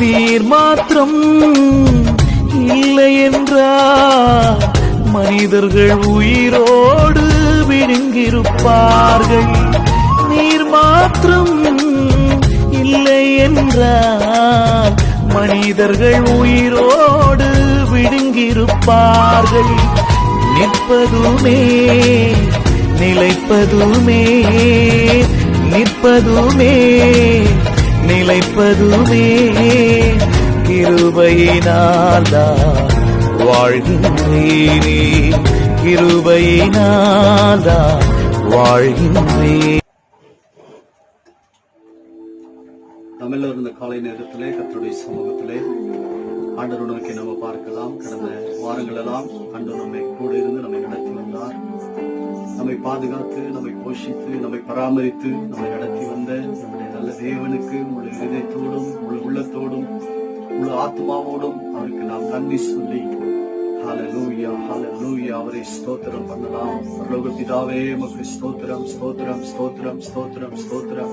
நீர் மாத்திரம் இல்லை என்றால் மனிதர்கள் உயிரோடு விழுங்கியிருப்பார்கள். நீர் மாத்திரம் இல்லை என்றால் மனிதர்கள் உயிரோடு விழுங்கியிருப்பார்கள். நிற்பதுமே நிலைப்பதுமே நிற்பதுமே நிலைப்பதுமே கிருபையினால்தான் வாழ்கின்றேனே, கிருபையினால்தான் வாழ்கின்றேன். நம்ம எல்லோரும் இந்த காலை நேரத்திலே கர்த்தருடைய சமூகத்திலே ஆண்டவர் நோக்கி நம்ம பார்க்கலாம். கடந்த வாரங்கள் எல்லாம் ஆண்டவர் நம்மை கூட இருந்து நம்மை நடத்தி வந்தார். நம்மை பாதுகாத்து, நம்மை போஷித்து, நம்மை பராமரித்து, நம்மை நடத்தி வந்த நம்முடைய நல்ல தேவனுக்கு முழு இதயத்தோடும், முழு உள்ளத்தோடும், முழு ஆத்மாவோடும் அவருக்கு நாம் நன்றி சொல்லி ஹல்லேலூயா ஹல்லேலூயா அவரை ஸ்தோத்திரம் பண்ணலாம். பரலோக பிதாவே உமக்கு ஸ்தோத்திரம் ஸ்தோத்திரம் ஸ்தோத்திரம் ஸ்தோத்திரம் ஸ்தோத்திரம்.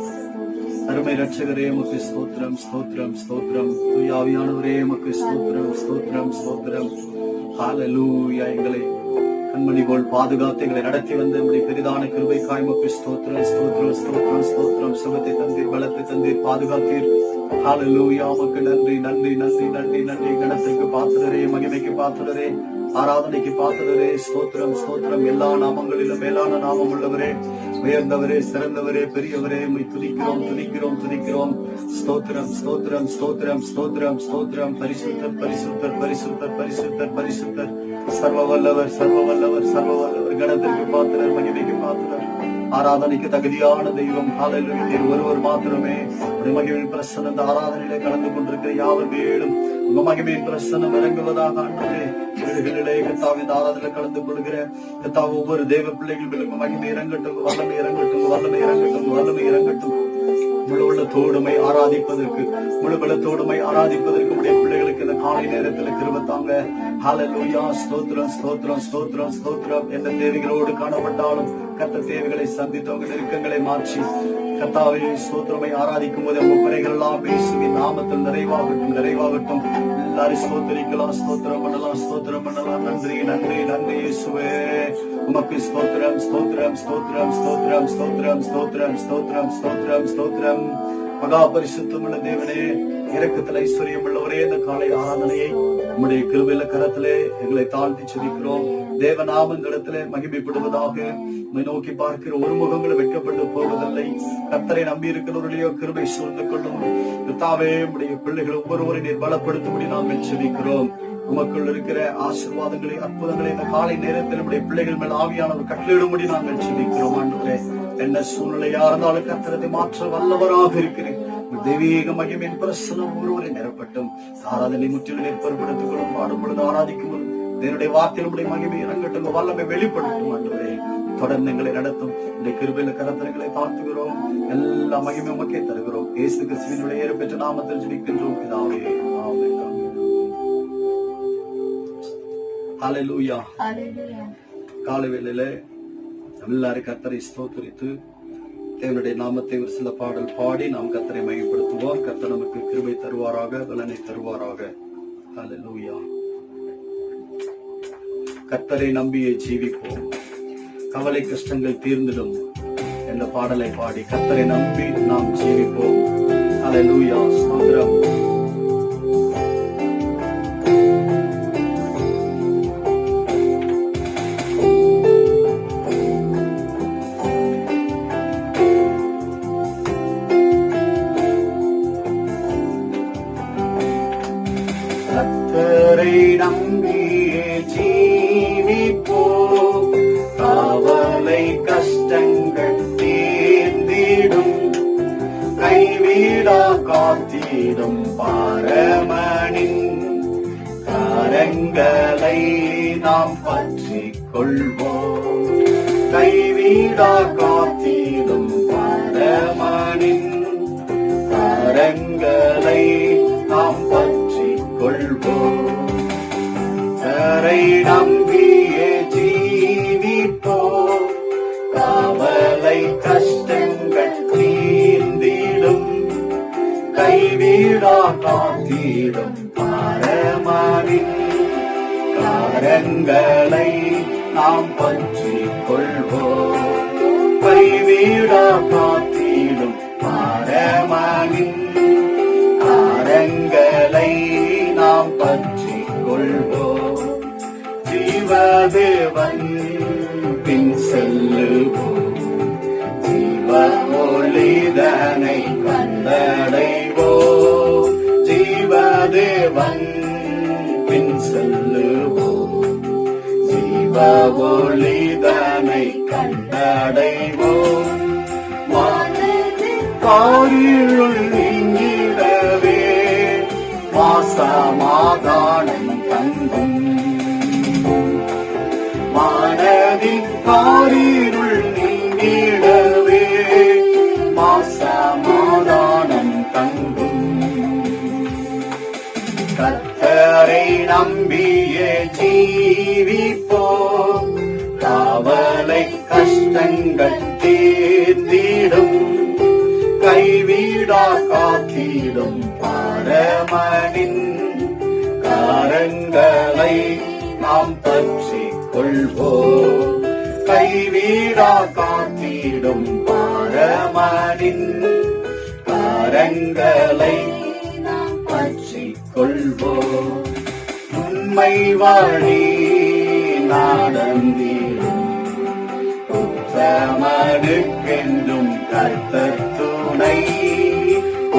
அருமை ரட்சகரே உமக்கு ஸ்தோத்திரம் ஸ்தோத்திரம் ஸ்தோத்திரம். தூயாவியானவரே உமக்கு ஸ்தோத்திரம் ஸ்தோத்திரம் ஸ்தோத்திரம். ஹல்லேலூயா. எங்களை கண்மணி போல் பாதுகாத்து எங்களை நடத்தி வந்த நம்முடைய பெரிதான கிருபைக்காய் உமக்கு ஸ்தோத்திரம் ஸ்தோத்திரம் ஸ்தோத்திரம் ஸ்தோத்திரம். சுகத்தை தந்தீர், பலத்தை தந்தீர், பாதுகாத்தீர். ஹல்லேலூயா. உமக்கு நன்றி நன்றி நன்றி நன்றி நன்றி. கணத்திற்கு பாத்திரரே, மகிமைக்கு பாத்திரரே, ஆராதனைக்கு பாத்திரரே, ஸ்தோத்திரம் ஸ்தோத்திரம். எல்லா நாமங்களிலும் மேலான நாமம் உள்ளவரே, உயர்ந்தவரே, சிறந்தவரே, பெரியவரே, உம்மை துதிக்கிறோம் துதிக்கிறோம் துதிக்கிறோம். ஸ்தோத்திரம் ஸ்தோத்திரம் ஸ்தோத்திரம் ஸ்தோத்திரம் ஸ்தோத்திரம். பரிசுத்தர் பரிசுத்தர் பரிசுத்தர் பரிசுத்தர் பரிசுத்தர். சர்வ வல்லவர் சர்வ வல்லவர் சர்வ வல்லவர். கணத்திற்கு பாத்திரர், மகிமைக்கு பாத்திரர், ஆராதனைக்கு தகுதியான தெய்வம். ஹல்லேலூயா. நீர் ஒருவர் மாத்திரமே. மகிமையின் பிரசன்னம் இந்த ஆராதனையிலே கலந்து கொண்டிருக்கிற யாவர் மேலும் உங்க மகிமையின் பிரசன்னம் இறங்குவதாக ஆண்டவரே. வீடுகளிலே கர்த்தாவே இந்த ஆராதனையில கலந்து கொள்கிற கர்த்தாவே ஒவ்வொரு தேவ பிள்ளைகள் மேலும் மகிமை இறங்கட்டும், வல்லமை இறங்கட்டும், வல்லமை இறங்கட்டும், வல்லமை இறங்கட்டும். முழு உள்ளத்தோடுமை ஆராதிப்பதற்கு, முழு பலத்தோடுமை ஆராதிப்பதற்கு உடைய பிள்ளைகளுக்கு இந்த காலை நேரத்தில் கிருபத்தாங்க. ஹல்லேலூயா. ஸ்தோத்திரம் ஸ்தோத்திரம் ஸ்தோத்திரம் ஸ்தோத்திரம். எந்த தேவைகளோடு காணப்பட்டாலும் கர்த்தர் தேவைகளை சந்தித்தவங்க நெருக்கங்களை மாற்றி கர்த்தாவே ஸ்தோத்திரமை ஆராதிக்கும் போது உங்க குறைகள் எல்லாம் இயேசுவின் நாமத்தில் நிறைவாகட்டும் நிறைவாகட்டும். எல்லாரும் ஸ்தோத்திரிக்கலாம், ஸ்தோத்திரம் பண்ணலாம், ஸ்தோத்திரம் பண்ணலாம். நன்றி நன்றி நன்றி இயேசுவே. உமக்கு ஸ்தோத்திரம் ஸ்தோத்திரம் ஸ்தோத்திரம் ஸ்தோத்திரம் ஸ்தோத்திரம் ஸ்தோத்திரம் ஸ்தோத்திரம் ஸ்தோத்திரம் ஸ்தோத்திரம். மகா பரிசுத்தமுள்ள தேவனே, இரக்கத்தில் ஐஸ்வர்யம் உள்ளவரே, இந்த காலை ஆராதனையை உம்முடைய கிருபையில கரத்திலே எங்களை தாழ்த்தி செபிக்கிறோம். தேவநாம இந்த இடத்திலே மகிமைப்படுவதாக. உம்மை நோக்கி பார்க்கிற ஒரு முகங்களும் வெட்கப்பட்டு போவதில்லை. கர்த்தரை நம்பி இருக்கிறவர்களையோ கிருபை சூழ்ந்து கொள்ளும். கர்த்தாவே உம்முடைய பிள்ளைகள் ஒவ்வொருவரை நீர் பலப்படுத்தும்படி நாங்கள் செபிக்கிறோம். உமக்குள் இருக்கிற ஆசீர்வாதங்களை, அற்புதங்களை இந்த காலை நேரத்தில் நம்முடைய பிள்ளைகள் மேல் ஆவியானவர் கட்டளையிடும்படி நாங்கள் செபிக்கிறோம். ஆண்டவரே, என்ன சூழ்நிலையா இருந்தாலும் கர்த்தரை மாற்ற வல்லவராக இருக்கிறேன். தெய்வீக மகிமையின் பிரசன்னம் ஒருவரை நிரப்பட்டும். ஆராதனை முற்றிலும் ஏற்படுத்திக் கொள்ளும். பாடும் பொழுது ஆராதிக்கும் பொழுது என்னுடைய வார்த்தைகளுடைய மகிமை இறங்கட்டும், வல்லமை வெளிப்படுத்தும். ஆண்டவரே, தொடர்ந்து எங்களை நடத்தும். இந்த கிருபையில கரத்தனைகளை தாழ்த்துகிறோம். எல்லா மகிமை உமக்கே தருகிறோம். இயேசு கிறிஸ்துவினுடைய ஏற்பெற்ற நாமத்தில் ஜெபிக்கின்றோம் பிதாவே. ஆமென். ஹல்லேலூயா. காலை வேளையில எல்லாரும் கர்த்தரை ஸ்தோத்திரித்து தேவனுடைய நாமத்தை ஒரு சில பாடல் பாடி நாம் கர்த்தரை மகிமைப்படுத்துவோம். கர்த்தர் நமக்கு கிருபை தருவாராக, பலனை தருவாராக. ஹல்லேலூயா. கர்த்தரை நம்பியே ஜீவிப்போம், கவலை கஷ்டங்கள் தீர்ந்திடும் என்ற பாடலை பாடி கர்த்தரை நம்பி நாம் ஜீவிப்போம். ஹல்லேலூயா. ஸ்தோத்திரம். கர்த்தரை நம்பியே ஜீவிப்போம், கவலை கஷ்டங்கள் தீர்ந்திடும், கைவிடா காத்திடும் பரமனின் கரங்களை நாம் பற்றிக் கொள்வோம். கைவிடா காத்திடும் பரமனின் கரங்களை நாம் பற்றிக் கொள்வோம். கரை நம்பியே ஜீவிப்போம், கவலை கஷ்டங்கள் தீர்ந்திடும், கைவிடா காத்திடும் பரமனின் கரங்களை நாம் பற்றிக் கொள்வோம். கைவிடா காத்திடும் பரமனின் கரங்களை நாம் பற்றிக் கொள்வோம். ஜீவதேவன் பின் செல்லுவோம், ஜீவ ஒளிதனை கண்டடைவோம். ஜீவதேவன் பின் செல்லுவோம், ஜீவ ஒளிதனை கண்டடைவோம். காரிருள் நீங்கிடவே சமாதானம் தங்கும். மனதின் காரிருள் நீங்கிடவே சமாதானம் தங்கும். கர்த்தரை நம்பியே ஜீவிப்போம், கவலை கஷ்டங்கள் தீர்ந்திடும். கைவிடா காத்திடும் பரமனின் கரங்களை நாம் பற்றிக் கொள்வோம். கைவிடா காத்திடும் பரமனின் கரங்களை நாம் பற்றிக் கொள்வோம். உண்மை வழி நடந்திடும் உத்தமனுக்கென்றும் கர்த்தர் துணை.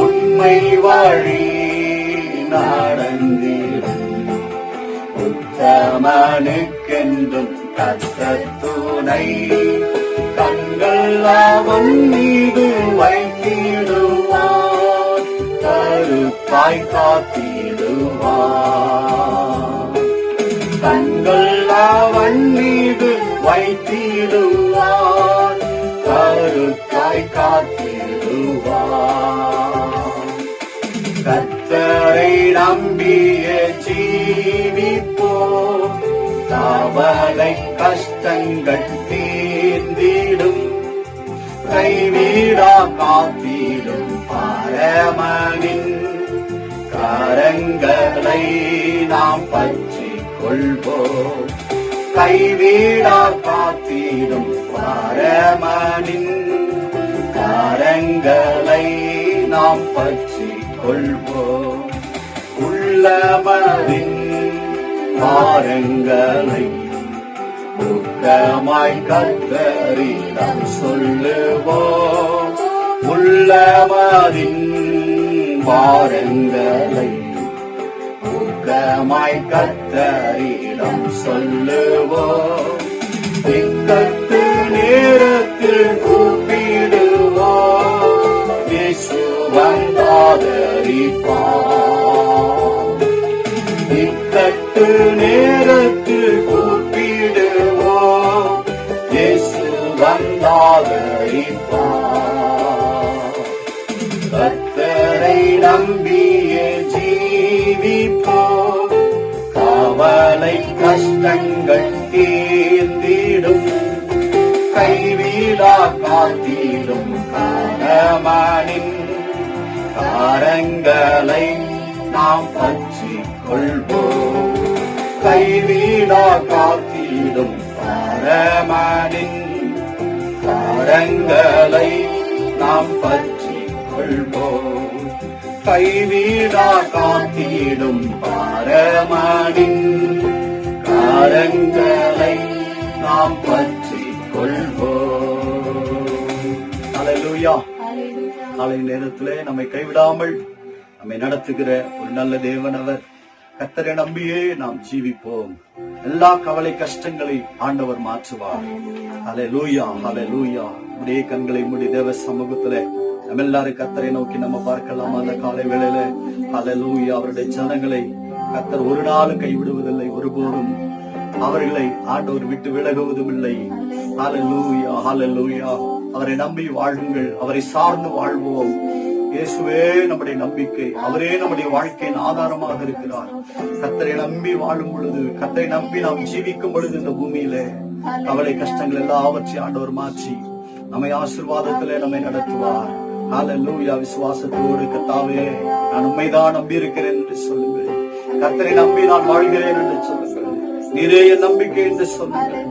உண்மை வழி நடந்திடும் உத்தமனுக்கென்றும் கர்த்தர் துணை. கண்கள் அவன் மீது வைத்திடுவார், கருத்தாய் காத்திடுவார். கண்கள் அவன் மீது வைத்திடுவார், கருத்தாய் காத்திடுவார். கர்த்தரை நம்பிய ஜீவிப்போம், கவலை கஷ்டங்கள் தீர்ந்திடும். கைவிடா காத்திடும் பரமனின் கரங்களை நாம் பற்றிக் கொள்வோம். கைவிடா காத்திடும் பரமனின் கரங்களை நாம் பற்றிக் கொள்வோம். உள்ளமரின் பாரங்களை துக்கமாய் கர்த்தரிடம் சொல்லுவோம். உள்ளமரின் பாரங்களை துக்கமாய் கர்த்தரிடம் சொல்லுவோம். இக்கட்டு நேரத்தில் கூப்பிடுவோம், இயேசு வந்தாதரிப்பார். இக்கட்டு நேரத்தில் கூப்பிடுவோம், இயேசு வந்தாதரிப்பார். கர்த்தரை நம்பியே ஜீவிப்போம், கவலை கஷ்டங்கள் தீர்ந்திடும். கைவிடா காத்திடும் பரமனின் கரங்களை நாம் பற்றிக் கொள்வோம். கைவிடா காத்திடும் பரமனின் கரங்களை நாம் பற்றிக் கொள்வோம். கைவிடா காத்திடும் பரமனின் கரங்களை நாம் பற்றிக் கொள்வோம். அல்லேலூயா. காலை நேரத்திலே நம்மை கைவிடாமல் நம்மை நடத்துகிற ஒரு நல்ல தேவன் அவர். கர்த்தரை நம்பியே நாம் ஜீவிப்போம், எல்லா கவலை கஷ்டங்களை ஆண்டவர் மாற்றுவார். அல்லேலூயா, அல்லேலூயா. உடைய கண்களை மூடி தேவ சமூகத்திலே நம்ம எல்லாரும் கர்த்தரை நோக்கி நம்ம பார்க்கலாம். அந்த காலை வேளையில அல்லேலூயா, அவருடைய ஜனங்களை கர்த்தர் ஒரு நாளும் கைவிடுவதில்லை, ஒருபோதும் அவர்களை ஆண்டவர் விட்டு விலகுவதும் இல்லை. அல்லேலூயா, அல்லேலூயா. அவரை நம்பி வாழுங்கள், அவரை சார்ந்து வாழ்வோம். இயேசுவே நம்முடைய நம்பிக்கை, அவரே நம்முடைய வாழ்க்கையின் ஆதாரமாக இருக்கிறார். கர்த்தரை நம்பி வாழும் பொழுது, கர்த்தரை நம்பி நாம் ஜீவிக்கும் பொழுது இந்த பூமியிலே கவலை கஷ்டங்கள் எல்லாவற்றையும் ஆண்டவர் மாற்றி நம்மை ஆசீர்வாதத்திலே நம்மை நடத்துவார். ஹalleluya. விசுவாசத்தோடு கர்த்தாவே நான் உம்மைதான் நம்பி இருக்கிறேன் என்று சொல்லுங்கள். கர்த்தரை நம்பி நான் வாழ்கிறேன் என்று சொல்லுங்கள். நீரே என் நம்பிக்கை என்று சொல்லுங்கள்.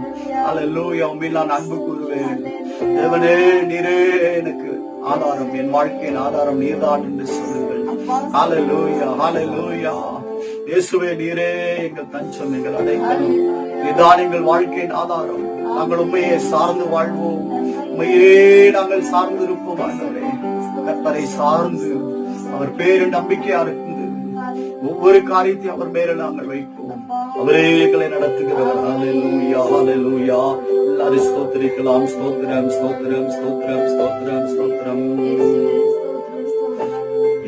ஹalleluya. உம்மில் நான் அன்பு கூறுவேன். தேவனே நீரே எனக்கு ஆதாரம், என் வாழ்க்கையின் ஆதாரம் நீர்தான் என்று சொல்லுங்கள். ஹalleluya, ஹalleluya. இயேசுவே நீரே எங்கள் தஞ்சம், எங்கள் அடைக்கலம், நீதான் எங்கள் வாழ்க்கையின் ஆதாரம். நாங்கள் உண்மையை சார்ந்து வாழ்வோம், உண்மையே நாங்கள் சார்ந்து இருப்போம். ஆண்டவரே கர்த்தரை சார்ந்து அவர் பேரு நம்பிக்கையா இருந்து ஒவ்வொரு காரியத்தையும் அவர் மேல நாங்கள் வைப்போம். அவரே எங்களை நடத்துகிறவர். ஹalleluya, ஹalleluya. எல்லாரும் ஸ்தோத்திரிக்கலாம். ஸ்தோத்திரம், ஸ்தோத்திரம், ஸ்தோத்திரம், ஸ்தோத்திரம், ஸ்தோத்திரம்.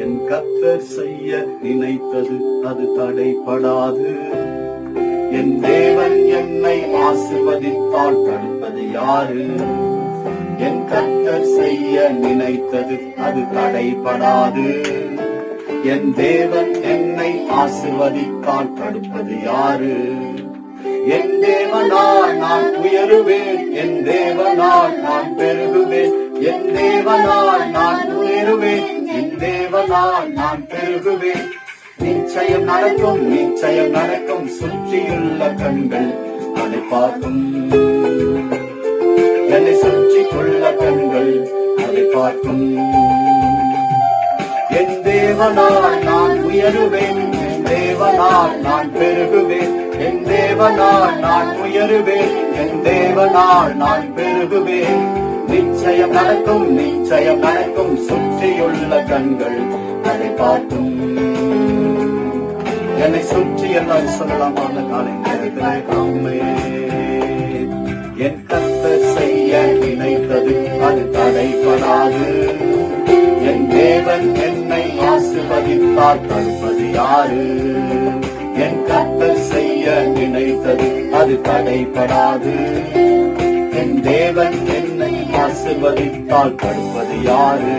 என் கர்த்தர் செய்ய நினைத்தது அது தடைபடாது. என் தேவன் என்னை ஆசீர்வதித்தால் தடுப்பது யாரு? என் கர்த்தர் செய்ய நினைத்தது அது தடைபடாது. என் தேவன் என்னை ஆசீர்வதித்தால் தடுப்பது யாரு? என் தேவனால் நான் உயருவேன், என் தேவனால் நான் பெருகுவேன், என் தேவனால் நான் உயருவேன், என் தேவனால் நான் பெருகுவேன். நிச்சயம் நடக்கும், நிச்சயம் நடக்கும். சுற்றியுள்ள கண்கள் அதை பார்க்கும். என்னை சுற்றியுள்ள கண்கள் அதை பார்க்கும். என் தேவனால் நான் உயருவேன், என் தேவனால் நான் பெருகுவேன், என் தேவனால் நான் உயருவேன், என் தேவனால் நான் பெருகுவேன். நிச்சயம் நடக்கும், நிச்சயம் நடக்கும். சுற்றியுள்ள கண்கள் அதை பார்க்கும். என்னை சுற்றி எல்லாம் சொல்லலாம் அந்த காலை நேரத்திலே. ஆமென். என் கர்த்தர் செய்ய நினைத்தது அது தடைபடாது. என் தேவன் என்னை ஆசீர்வதித்தால் தடுப்பது யாரு? என் கர்த்தர் செய்ய நினைத்தது அது தடைபடாது. என் தேவன் என்னை ஆசீர்வதித்தால் தடுப்பது யாரு?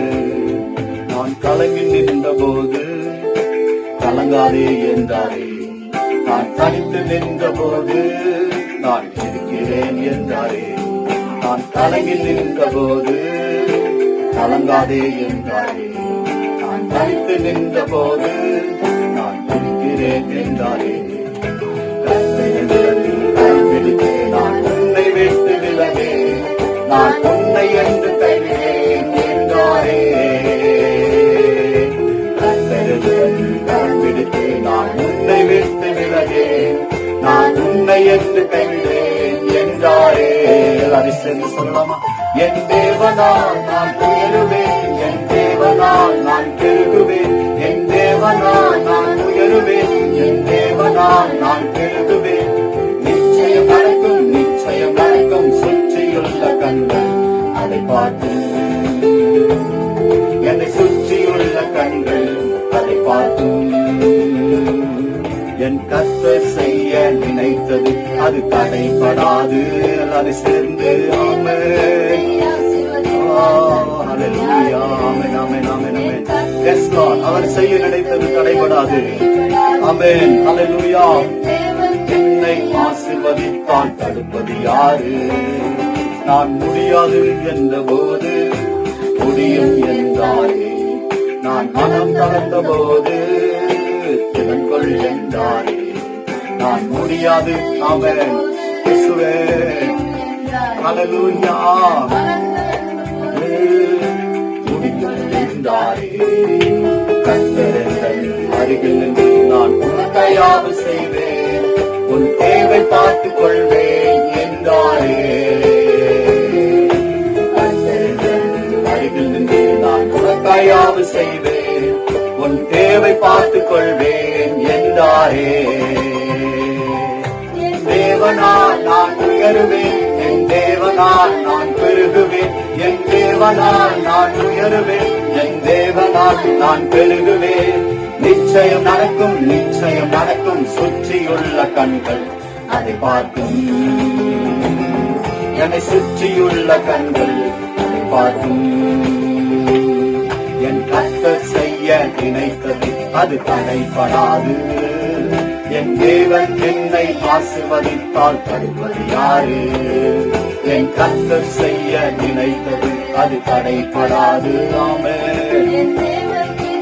நான் கலங்கி நின்ற போது கலங்காதே என்றாரே. நான் தனித்து நின்ற போது நான் இருக்கிறேன் என்றாரே. நான் கலங்கி நின்ற போது கலங்காதே என்றாரே. நான் தனித்து நின்ற போது நான் இருக்கிறேன் என்றாரே. கைவிடுத்து நான் உன்னை விட்டு விலகே, நான் உன்னை என்று கைவிடேன் என்றாரே. கைவிடுத்து நான் உன்னை விட்டு விலகே, நான் உன்னை என்று கைவிடேன் என்றாரே. எல்லாரும் சேர்ந்து சொல்லலாமா? என் தேவனால் நான் உயருவேன், என் தேவனால் நான் பெருகுவேன், என் தேவனால் நான் உயருவேன், என் தேவனால் நான் பெருகுவேன். நிச்சயம் நடக்கும், நிச்சயம் நடக்கும். சுற்றியுள்ள கண்கள் அதை பார்க்கும். என்னை சுற்றியுள்ள கண்கள் அதை பார்க்கும். என் கர்த்தர் செய்ய நினைத்தது அது தடைபடாது. எல்லாரும் சேர்ந்து ஆமென். ஹalleluya. ஆமென், ஆமென், ஆமென், ஆமென். Yes Lord. அவர் செய்ய நினைத்தது தடைபடாது. ஆமென். ஹalleluya. என்னை ஆசீர்வதித்தால் தடுப்பது யாரு? நான் முடியாது என்ற போது முடியும் என்றாரே. நான் மனம் தளர்ந்த போது திறன்கொள் என்றாரே. நான் முடியாது. ஆமென். இயேசுவே. ஹalleluya. முடியும் என்றாரே. கர்த்தர் அருகில் நின்று நான் உனக்காக செய்வேன், உன் தேவை பார்த்துக் கொள்வேன் என்றாரே. அருகில் நின்று நான் உனக்காக செய்வேன், உன் தேவை பார்த்துக் கொள்வேன் என்றாரே. தேவனால் நான் உயருவேன், என் தேவனால் நான் பெருகுவேன், என் தேவனால் நான் உயருவேன், என் தேவனால் நான் பெருகுவேன். நிச்சயம் நடக்கும், நிச்சயம் நடக்கும். சுற்றியுள்ள கண்கள் அதை பார்க்கும். என்னை சுற்றியுள்ள கண்கள் அதை பார்க்கும். என் கர்த்தர் செய்ய நினைத்தது அது தடைபடாது. என் தேவன் என்னை ஆசீர்வதித்தால் தடுப்பது யாரு? என் கர்த்தர் செய்ய நினைத்தது அது தடைப்படாது. ஆமென்.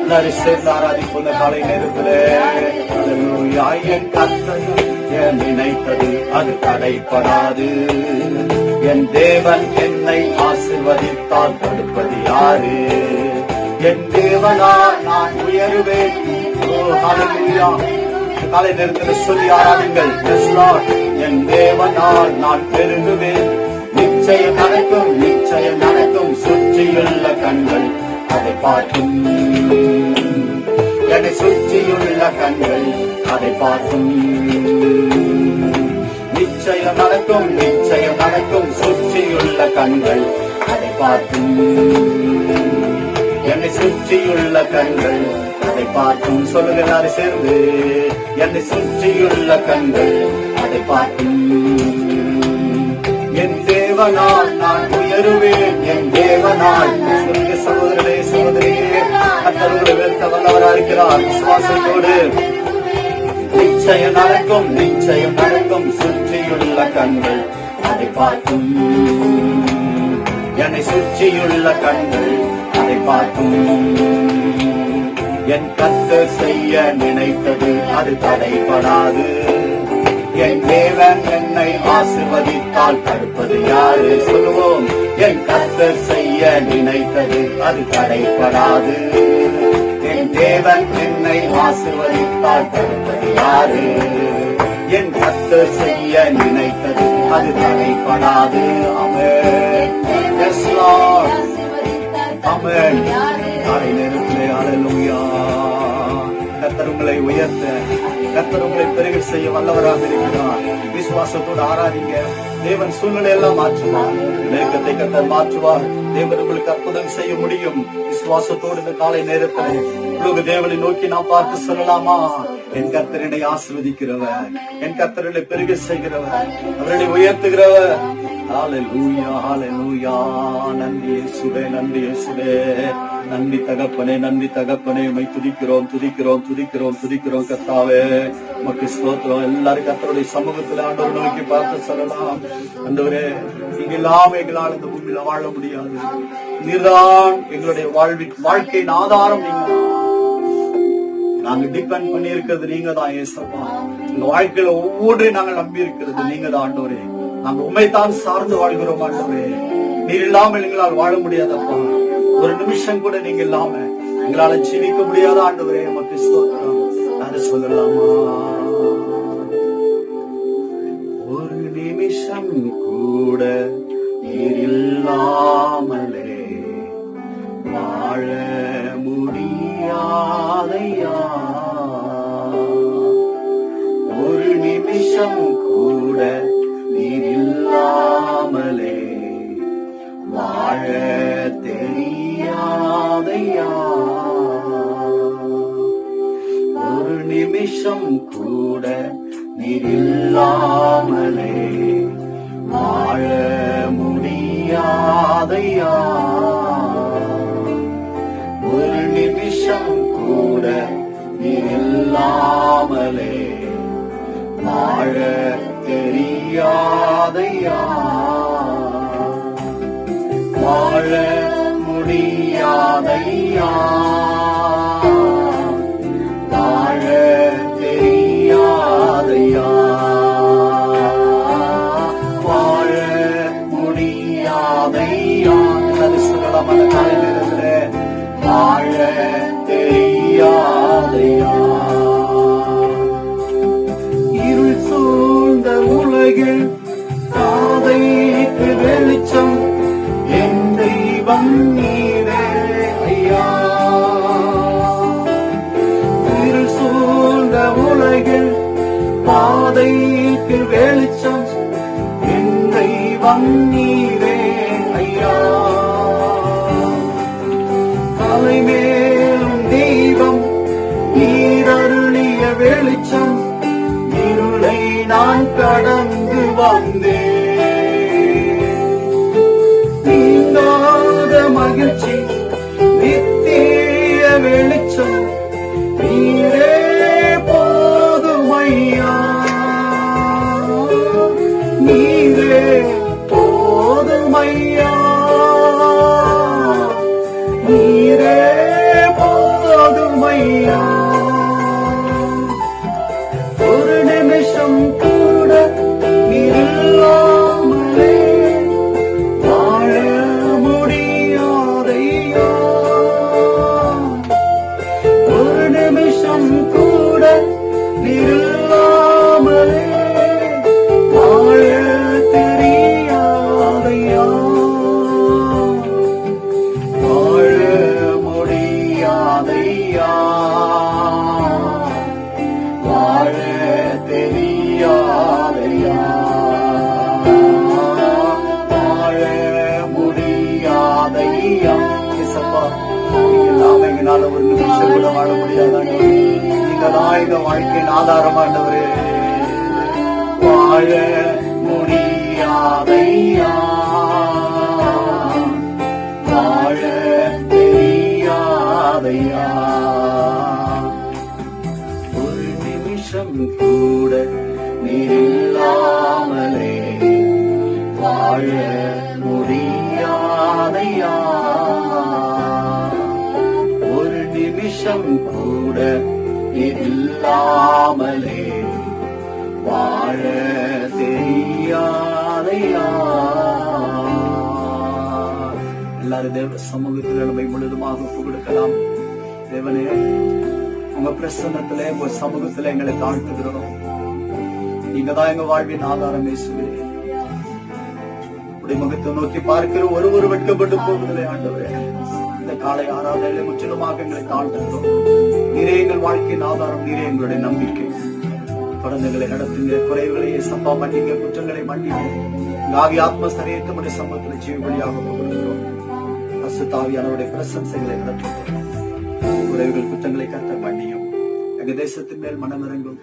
எல்லாரும் சேர்ந்து ஆராதிப்போம் இந்த காலை நேரத்திலே. அல்லேலூயா. என் கர்த்தர் நினைத்தது அது தடைப்படாது. என் தேவன் என்னை ஆசீர்வதித்தால் தடுப்பது யாரு? என் தேவனால் நான் உயருவேன். ஓ ஹல்லேலூயா. காலை நேரத்தில் சொல்லி ஆராதிங்கள். Yes Lord. என் தேவனால் நான் பெருகுவேன். நிச்சயம் நடக்கும், நிச்சயம் நடக்கும். சுற்றியுள்ள கண்கள் அதை பார்க்கும். என்னை சுற்றியுள்ள கண்கள் அதை பார்க்கும். நிச்சயம் நடக்கும், நிச்சயம் நடக்கும். சுற்றியுள்ள கண்கள் அதை பார்க்கும். என்னை சுற்றியுள்ள கண்கள் அதை பார்க்கும். சொல்லுங்க எல்லாரும் சேர்ந்து. என்னை சுற்றியுள்ள கண்கள் அதை பார்க்கும். என் தேவனால் நான் உயருவேன். என் தேவனால். சொல்லுங்க சகோதரனே, சகோதரியே, கர்த்தர் உயர்த்த வல்லவராக இருக்கிறார். விசுவாசத்தோடு நிச்சயம் நடக்கும், நிச்சயம் நடக்கும். சுற்றியுள்ள கண்கள் அதை பார்க்கும். என்னை சுற்றியுள்ள கண்கள் அதை பார்க்கும். என் கர்த்தர் செய்ய நினைத்தது அது தடைப்படாது. என் தேவன் என்னை ஆசீர்வதித்தால் தடுப்பது யாரு? சொல்லுவோம். என் கர்த்தர் செய்ய நினைத்தது அது தடைப்படாது. என் தேவன் என்னை ஆசீர்வதித்தால் தடுப்பது யாரு? என் கர்த்தர் செய்ய நினைத்தது அது தடைப்படாது. ஆமென். Yes Lord. ஆமென். காலை நேரத்திலே அல்லேலூயா. கர்த்தர் உங்களை உயர்த்த, கர்த்தர் உங்களை பெருக செய்ய வல்லவராக இருக்கிறார். விசுவாசத்தோடு ஆராதிங்க. தேவன் சூழ்நிலை எல்லாம் மாற்றுவார். நெருக்கத்தை கர்த்தர் மாற்றுவார். தேவன் உங்களுக்கு அற்புதம் செய்ய முடியும். விசுவாசத்தோடு இந்த காலை நேரத்தில் உலக தேவனை நோக்கி நாம் பார்த்து சொல்லலாமா? என் கர்த்தரனை ஆசீர்வதிக்கிறவர், என் கர்த்தரனை பெருக செய்கிறவர், அவரை உயர்த்துகிறவர். ஹல்லேலூயா, ஹல்லேலூயா. நன்றி இயேசுவே, நன்றி இயேசுவே. நன்றி தகப்பனே, நன்றி தகப்பனே. உம்மை துதிக்கிறோம், துதிக்கிறோம், துதிக்கிறோம், துதிக்கிறோம் கர்த்தாவே. உமக்கு ஸ்தோத்திரம். எல்லாரும் கர்த்தருடைய சமூகத்தில் ஆண்டவர் நோக்கி பார்த்து சொல்லலாம். ஆண்டவரே, நீங்க இல்லாம எங்களால் இந்த பூமியில வாழ முடியாது. நீர்தான் எங்களுடைய வாழ்க்கையின் ஆதாரம். நீங்க நாங்க டிபெண்ட் பண்ணி இருக்கிறது நீங்க தான் ஏசப்பா. இந்த வாழ்க்கையில ஒவ்வொன்றையும் நாங்கள் நம்பி இருக்கிறது நீங்க தான் ஆண்டவரே. நாங்க உண்மைத்தான் சார்ந்து வாழ்கிறோம் ஆண்டவரே. நீர் இல்லாமல் எங்களால் வாழ முடியாதப்பா. ஒரு நிமிஷம் கூட நீங்க இல்லாம எங்களால ஜீவிக்க முடியாத ஆண்டவரே. உமக்கு ஸ்தோத்திரம். அதை சொல்லலாமா? ஒரு நிமிஷம் கூட நீர் இல்லாமலே வாழ முடியாதையா. ஒரு நிமிஷம் கூட நீர் இல்லாமலே வாழ தெரியாதையா. ஒரு நிமிஷம் கூட நீர் இல்லாமலே வாழ முடியாதையா. ஒரு நிமிஷம் கூட நீர் இல்லாமலே வாழ தெரியாதையா. வாழ முடியாதையா. வாழ தெரியாதையா. வாழ முடியாதையா. அது சொல்லலாம் அந்த காலை நேரத்திலே. வாழ தெரியாதையா. இருள் சூழ்ந்த உலகில் பாதைக்கு வெளிச்சம் என் தெய்வம் நீரே ஐயா. இருள் சூழ்ந்த உலகில் பாதைக்கு வெளிச்சம் என் தெய்வம் நீரே ஐயா. தலை மேலும் தெய்வம் நீரருளிய வெளிச்சம் இருளை நான் கடந்து வந்தேன். நீங்காத மகிழ்ச்சி நித்திய வெளிச்சம் நீரே போதுமையா. நீரே போதுமையா. எங்க வாழ்க்கையின் ஆதாரமாண்டவரே. வாழ முடியாதையா, வாழ தெரியாதையா, ஒரு நிமிஷம் கூட நீரில்லாமலே வாழ முடியாதையா, ஒரு நிமிஷம் கூட இல்லாமலே வாழ தெரியாதையா. எல்லாரும் தேவ சமூகத்தில் நம்மை முழுதுமாக கொடுக்கலாம். தேவனே, உங்க பிரசன்னத்திலே உங்க சமூகத்திலே எங்களை தாழ்த்துகிறோம். நீங்க தான் எங்க வாழ்வின் ஆதாரம் இயேசுவே. உடைய முகத்தை நோக்கி பார்க்கிற ஒரு வெட்கப்பட்டு போவதில்லை ஆண்டவரே. இந்த காலை ஆராதனை முற்றிலுமாக எங்களை தாழ்த்துகிறோம். நீரே எங்கள் வாழ்க்கையின் ஆதாரம், நீரே எங்களுடைய நம்பிக்கை. தொடர்ந்து எங்களை நடத்துங்க, குறைவுகளை சப்பா மன்னிங்க, குற்றங்களை மன்னிங்க. ஆவி ஆத்ம சரீரத்தினுடைய சம்பவத்தில் ஜீவபலியாக கொடுக்கிறோம். அசுத்தாவியானவருடைய பிரசன்சைகளை நடத்துகிறோம். குறைவுகள் குற்றங்களை கத்த மன்னியும். எங்க தேசத்தின் மேல் மனமிறங்கும்.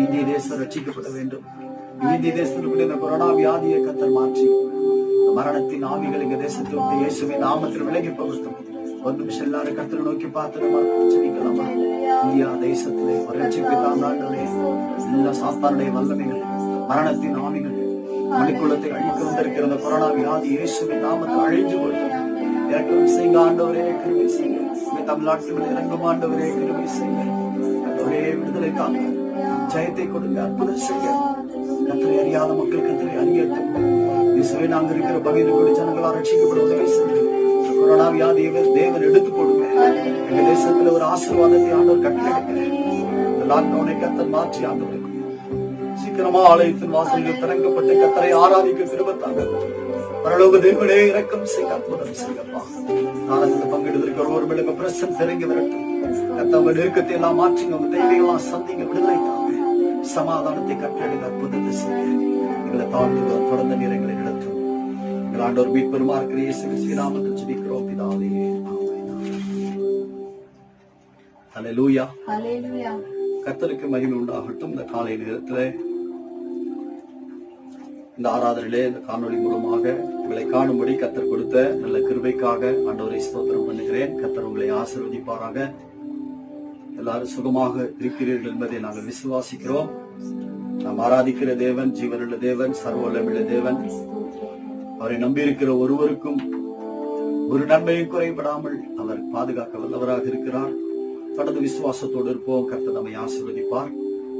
இந்திய தேசம் ரட்சிக்கப்பட வேண்டும். இந்திய தேசத்திற்குரிய இந்த கொரோனா வியாதியை கத்தர் மாற்றி மரணத்தின் ஆவிகள் எங்க தேசத்தை விட்டு இயேசுவின் நாமத்தில் விலகி போகட்டும். ஒரு நிமிஷம் எல்லாரும் கத்தரை நோக்கி பார்த்துமா ஜெபிக்கலாமா? இந்தியா தேசத்திலே ஒரு ரட்சிப்பை தாண்டாண்டவரே, எல்லா சாத்தானுடைய வல்லமைகள், மரணத்தின் ஆவிகள், மணிக்குளத்தை அழிக்க வந்திருக்கிற இந்த கொரோனா வியாதி இயேசுவின் நாமத்தில் அழிஞ்சு கொடுத்தோம். இறக்கம் செய்யுங்க ஆண்டவரே, கிருபை செய்யுங்க. தமிழ்நாட்டில் இறங்கும் ஆண்டவரே, கிருபை செய்யுங்க. ஒரே விடுதலை தாங்க, ஜெயத்தை கொடுங்க, அற்புதம் செய்ய. கத்தரை அறியாத மக்கள் கத்தரை அறியட்டும். இயேசுவே, நாங்க இருக்கிற பகுதியில் ஜனங்களால் ரட்சிக்கப்பட உதவி செய்யுங்க. கொரோனா வியாதியை தேவன் எடுத்து கொடுங்க. எங்க தேசத்துல ஒரு ஆசீர்வாதத்தை ஆண்டவர் கட்டளையிடுங்க. லாக்டவுனை கத்தர் மாற்றி ஆண்டவர் சீக்கிரமா ஆலயத்தின் வாசல்கள் திறக்கப்பட்டு கத்தரை ஆராதிக்க திரும்பத்தாங்க. பரலோக தேவனே, இரக்கம் செய்ய, அற்புதம் செய்யப்பா. நாளத்தில் பங்கெடுத்திருக்கிற ஒரு விழுங்க பிரசன் தெரிஞ்சு வரட்டும். கத்தவங்க நெருக்கத்தை எல்லாம் மாற்றிங்க, உங்க தேவையெல்லாம் சந்திங்க, விடுதலை தாங்க, சமாதானத்தை கட்டளையிட, அற்புதத்தை செய்ய எங்களை தாழ்த்து தொடர்ந்த நேரங்களை நடத்தும். எங்கள் ஆண்டவர் மீட்பெருமா இருக்கிற இயேசு கிறிஸ்துவின் நாமத்தில் ஜெபிக்கிறோம் பிதாவே. ஹல்லேலூயா. கர்த்தருக்கு மகிமை உண்டாகட்டும். இந்த காலை நேரத்திலே இந்த ஆராதனையிலே இந்த காணொளி மூலமாக உங்களை காணும்படி கர்த்தர் கொடுத்த நல்ல கிருபைக்காக ஆண்டவரை ஸ்தோத்திரம் பண்ணுகிறேன். கர்த்தர் உங்களை ஆசீர்வதிப்பாராக. எல்லாரும் சுகமாக இருக்கிறீர்கள் என்பதை நாங்கள் விசுவாசிக்கிறோம். நாம் ஆராதிக்கிற தேவன் ஜீவனுள்ள தேவன், சர்வவல்லமையுள்ள தேவன். அவரை நம்பியிருக்கிற ஒருவருக்கும் ஒரு நன்மையும் குறைபடாமல் அவர் பாதுகாக்க வல்லவராக இருக்கிறார். தொடர்ந்து விசுவாசத்தோடு இருப்போம். கர்த்தர் நம்மை ஆசீர்வதிப்பார்.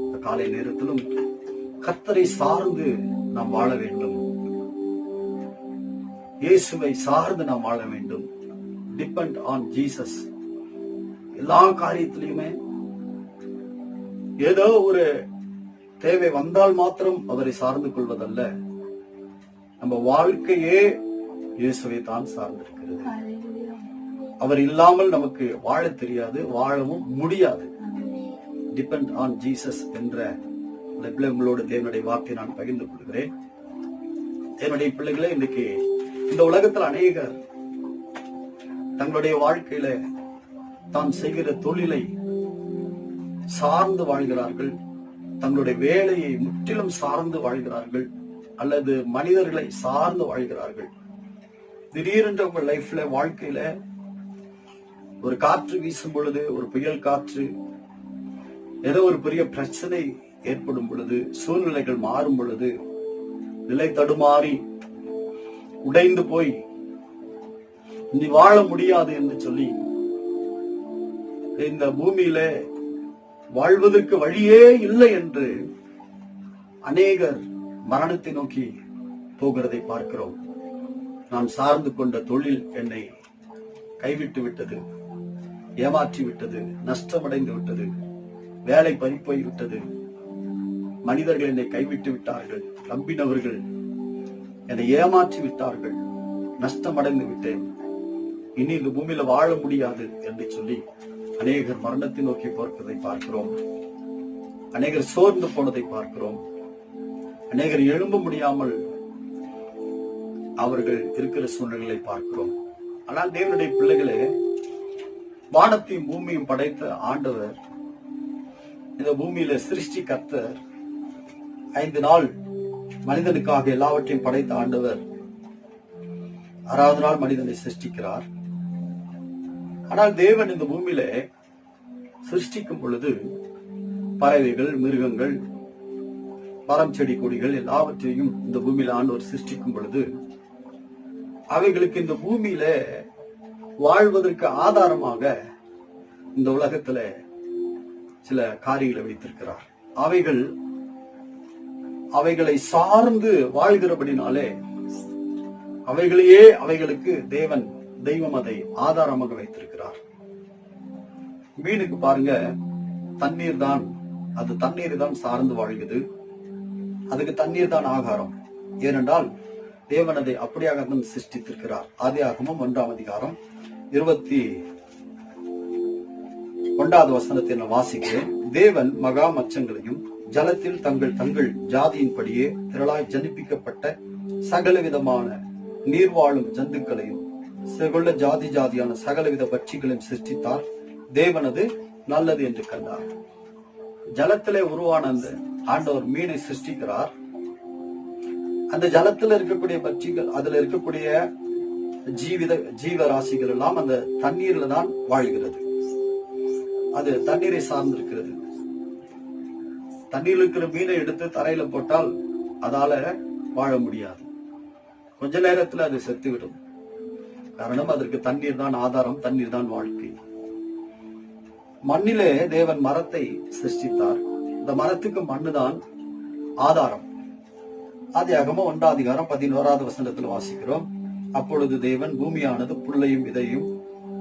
இந்த காலை நேரத்திலும் கர்த்தரை சார்ந்து நாம் வாழ வேண்டும். இயேசுவை சார்ந்து நாம் வாழ வேண்டும். Depend on Jesus. எல்லா காரியத்திலுமே ஏதோ ஒரு தேவை வந்தால் மாத்திரம் அவரை சார்ந்து கொள்வதல்ல, நம்ம வாழ்க்கையே இயேசுவை தான் சார்ந்திருக்கிறது. அவர் இல்லாமல் நமக்கு வாழ தெரியாது, வாழவும் முடியாது. டிபெண்ட் ஆன் ஜீசஸ் என்ற உங்களோட தேவனுடைய வார்த்தையை நான் பகிர்ந்து கொள்கிறேன். தேவனுடைய பிள்ளைகளே, இன்றைக்கு இந்த உலகத்தில் அநேகர் தங்களுடைய வாழ்க்கையில தான் செய்கிற தொழிலை சார்ந்து வாழ்கிறார்கள், தங்களுடைய வேலையை முற்றிலும் சார்ந்து வாழ்கிறார்கள், அல்லது மனிதர்களை சார்ந்து வாழ்கிறார்கள். திடீரென்று உங்க லைஃப்ல வாழ்க்கையில ஒரு காற்று வீசும் பொழுது, ஒரு புயல் காற்று, ஏதோ ஒரு பெரிய பிரச்சனை ஏற்படும் பொழுது, சூழ்நிலைகள் மாறும் பொழுது, நிலை தடுமாறி உடைந்து போய் இனி வாழ முடியாது என்று சொல்லி இந்த பூமியில வாழ்வதற்கு வழியே இல்லை என்று அநேகர் மரணத்தை நோக்கி போகிறதை பார்க்கிறோம். நான் சார்ந்து கொண்ட தொழில் என்னை கைவிட்டு விட்டது, ஏமாற்றி விட்டது, நஷ்டமடைந்து விட்டது, வேலை பறிப்போய் விட்டது, மனிதர்கள் என்னை கைவிட்டு விட்டார்கள், நம்பினவர்கள் என்னை ஏமாற்றி விட்டார்கள், நஷ்டமடைந்து விட்டேன், இனி இந்த பூமியில வாழ முடியாது என்று சொல்லி அநேகர் மரணத்தை நோக்கி பார்ப்பதை பார்க்கிறோம். அநேகர் சோர்ந்து போனதை பார்க்கிறோம். அநேகர் எழும்ப முடியாமல் அவர்கள் இருக்கிற சூழ்நிலைகளை பார்க்கிறோம். ஆனால் தேவனுடைய பிள்ளைகளே, வானத்தையும் பூமியும் படைத்த ஆண்டவர் இந்த பூமியில சிருஷ்டி கர்த்தர் 5 நாள் மனிதனுக்காக எல்லாவற்றையும் படைத்த ஆண்டவர் 6வது நாள் மனிதனை சிருஷ்டிக்கிறார். ஆனால் தேவன் இந்த பூமியில சிருஷ்டிக்கும் பொழுது பறவைகள், மிருகங்கள், மரம், செடி, கொடிகள் எல்லாவற்றையும் இந்த பூமியில ஆண்டவர் சிருஷ்டிக்கும் பொழுது அவைகளுக்கு இந்த பூமியில வாழ்வதற்கு ஆதாரமாக இந்த உலகத்துல சில காரியங்களை வைத்திருக்கிறார். அவைகளை சார்ந்து வாழ்கிறபடினாலே அவைகளையே அவைகளுக்கு தெய்வம் அதை ஆதாரமாக வைத்திருக்கிறார். மீனுக்கு பாருங்க, தண்ணீர் தான் சார்ந்து வாழ்கிறது. அதுக்கு தண்ணீர் தான் ஆகாரம். ஏனென்றால் தேவன் அதை அப்படியாக தான் சிருஷ்டித்திருக்கிறார். ஆதியாகமம் 1ஆம் அதிகாரம் 21வது வசனத்தை நான் வாசிக்கிறேன். தேவன் மகா மச்சங்களையும் ஜலத்தில் தங்கள் ஜாதியின்படியே திரளாய் ஜனிப்பிக்கப்பட்ட சகல விதமான நீர்வாழும் ஜந்துக்களையும் செகுள்ள ஜாதியான சகலவித பட்சிகளையும் சிருஷ்டித்தார். தேவனது நல்லது என்று கண்டார். ஜலத்திலே உருவான அந்த ஆண்டவர் மீனை சிருஷ்டிக்கிறார். அந்த ஜலத்துல இருக்கக்கூடிய பட்சிகள், அதுல இருக்கக்கூடிய ஜீவராசிகள் எல்லாம் அந்த தண்ணீர்ல தான் வாழ்கிறது. அது தண்ணீரை சார்ந்திருக்கிறது. தண்ணீர் இருக்கிற மீனை எடுத்து தரையில போட்டால் அதால வாழ முடியாது. கொஞ்ச நேரத்துல அது செத்துவிடும். காரணம், அதற்கு தண்ணீர் தான் ஆதாரம், தண்ணீர் தான் வாழ்க்கை. மண்ணிலே தேவன் மரத்தை சிருஷ்டித்தார். இந்த மரத்துக்கு மண்ணுதான் ஆதாரம். ஆதியாகமம் 1ஆம் அதிகாரம் 11வது வசனத்தில் வாசிக்கிறோம். அப்பொழுது தேவன் பூமியானது புல்லையும் விதையும்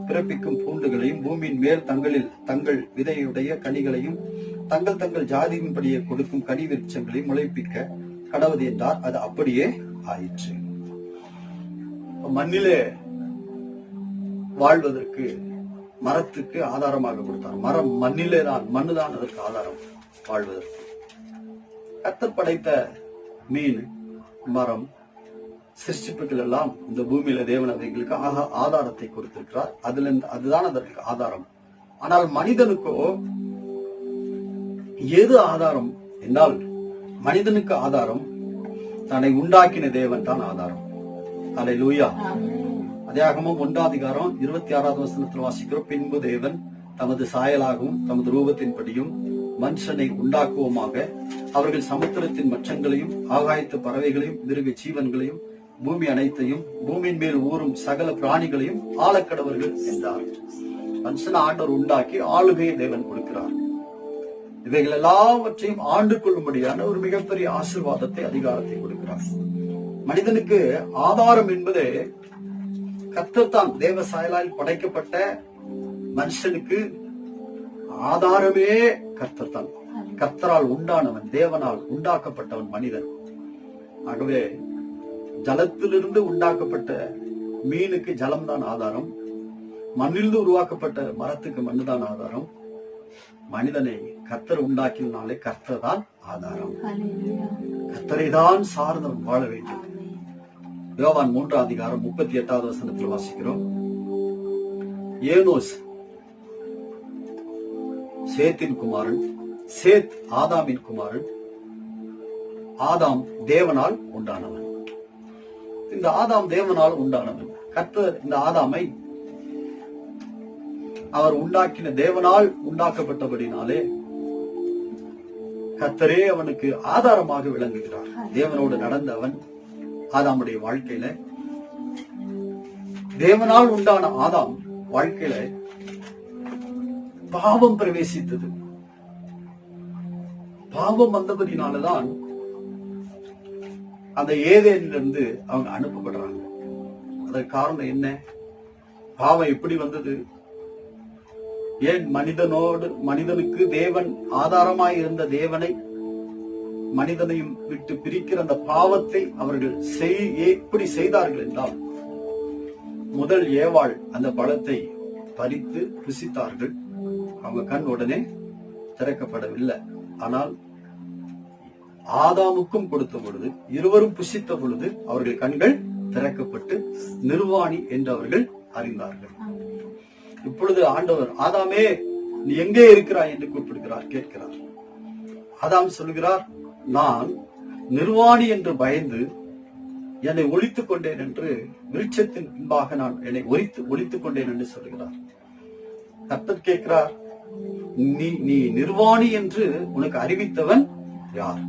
பிறப்பிக்கும் பூண்டுகளையும் பூமியின் மேல் தங்கள் விதையுடைய கனிகளையும் தங்கள் ஜாதியின்படியே கொடுக்கும் கனி விருட்சங்களையும் முளைப்பிக்க கடவுது என்றார். அது அப்படியே ஆயிற்று. மண்ணிலே வாழ்வதற்கு மரத்துக்கு ஆதாரமாக கொடுத்தார். மரம் மண்ணிலே தான், மண்ணுதான் அதற்கு ஆதாரம் வாழ்வதற்கு. கர்த்தர் படைத்த மீன், மரம், சிருஷ்டிப்புகள் எல்லாம் இந்த பூமியில தேவன் அவைகளுக்கு ஆதாரத்தை கொடுத்திருக்கிறார். அதுதான் அதற்கு ஆதாரம். ஆனால் மனிதனுக்கோ எது ஆதாரம் என்றால், மனிதனுக்கு ஆதாரம் தன்னை உண்டாக்கின தேவன் தான் ஆதாரம். அல்லேலூயா. ஆதியாகமம் 1ஆம் அதிகாரம் 26வது வசனத்தில் வாசிக்கிறோம். பின்பு தேவன் தமது சாயலாகவும் தமது ரூபத்தின்படியும் மனுஷனை உண்டாக்குவோமாக, அவர்கள் சமுத்திரத்தின் மச்சங்களையும் ஆகாயத்து பறவைகளையும் மிருக ஜீவன்களையும் பூமி அனைத்தையும் பூமியின் மேல் ஊறும் சகல பிராணிகளையும் ஆளக்கடவர்கள் என்றார். மனுஷன் ஆண்டவர் உண்டாக்கி ஆளுகையை தேவன் கொடுக்கிறார். இவைகள் எல்லாவற்றையும் ஆண்டு கொள்ளும்படியான ஒரு மிகப்பெரிய ஆசீர்வாதத்தை, அதிகாரத்தை கொடுக்கிறார். மனிதனுக்கு ஆதாரம் என்பது கர்த்தர் தான். தேவ சாயலால் படைக்கப்பட்ட மனுஷனுக்கு ஆதாரமே கர்த்தர் தான். கர்த்தரால் உண்டானவன், தேவனால் உண்டாக்கப்பட்டவன் மனிதன். ஆகவே ஜலத்திலிருந்து உண்டாக்கப்பட்ட மீனுக்கு ஜலம்தான் ஆதாரம். மண்ணிலிருந்து உருவாக்கப்பட்ட மரத்துக்கு மண்ணுதான் ஆதாரம். மனிதனை கர்த்தர் உண்டாக்கினாலே கர்த்தர் தான் ஆதாரம். கர்த்தரை தான் சார்ந்தவன் வாழ வேண்டும். யோவான் 3ஆம் அதிகாரம் 38வது வசனத்தில் வாசிக்கிறோம். ஏனோஸ் சேத்தின் குமாரன், சேத் ஆதாமின் குமாரன், ஆதாம் தேவனால் உண்டானவன். இந்த ஆதாம் தேவனால் உண்டானவன். கர்த்தர் இந்த ஆதாமை அவர் உண்டாக்கின தேவனால் உண்டாக்கப்பட்டபடினாலே கர்த்தரே அவனுக்கு ஆதாரமாக விளங்குகிறார். தேவனோடு நடந்தவன் ஆதாமுடைய வாழ்க்கையில, தேவனால் உண்டான ஆதாம் வாழ்க்கையில பாவம் பிரவேசித்தது. பாவம் வந்தபடினாலதான் அந்த ஏதேனிலிருந்து அவங்க அனுப்பப்படுறாங்க. அதற்கு காரணம் என்ன? பாவம் எப்படி வந்தது? ஏன் மனிதனுக்கு தேவன் ஆதாரமாய் இருந்த தேவனை மனிதனையும் விட்டு பிரிக்கிற அந்த பாவத்தை அவர்கள் எப்படி செய்தார்கள் என்றால், முதல் ஏவாள் அந்த பழத்தை பறித்து புசித்தார்கள். அவங்க கண் உடனே திறக்கப்படவில்லை. ஆனால் ஆதாமுக்கும் கொடுத்த பொழுது, இருவரும் புசித்த பொழுது அவர்கள் கண்கள் திறக்கப்பட்டு நிர்வாணி என்று அவர்கள் அறிந்தார்கள். இப்பொழுது ஆண்டவர், ஆதாமே நீ எங்கே இருக்கிறாய் என்று கூப்பிடுகிறார், கேட்கிறார். ஆதாம் சொல்கிறார், நான் நிர்வாணி என்று பயந்து என்னை ஒளித்துக் கொண்டேன் என்று, விருட்சத்தின் பின்பாக நான் என்னை ஒளித்துக் கொண்டேன் என்று சொல்கிறார். கர்த்தர் கேட்கிறார், நீ நிர்வாணி என்று உனக்கு அறிவித்தவன் யார்?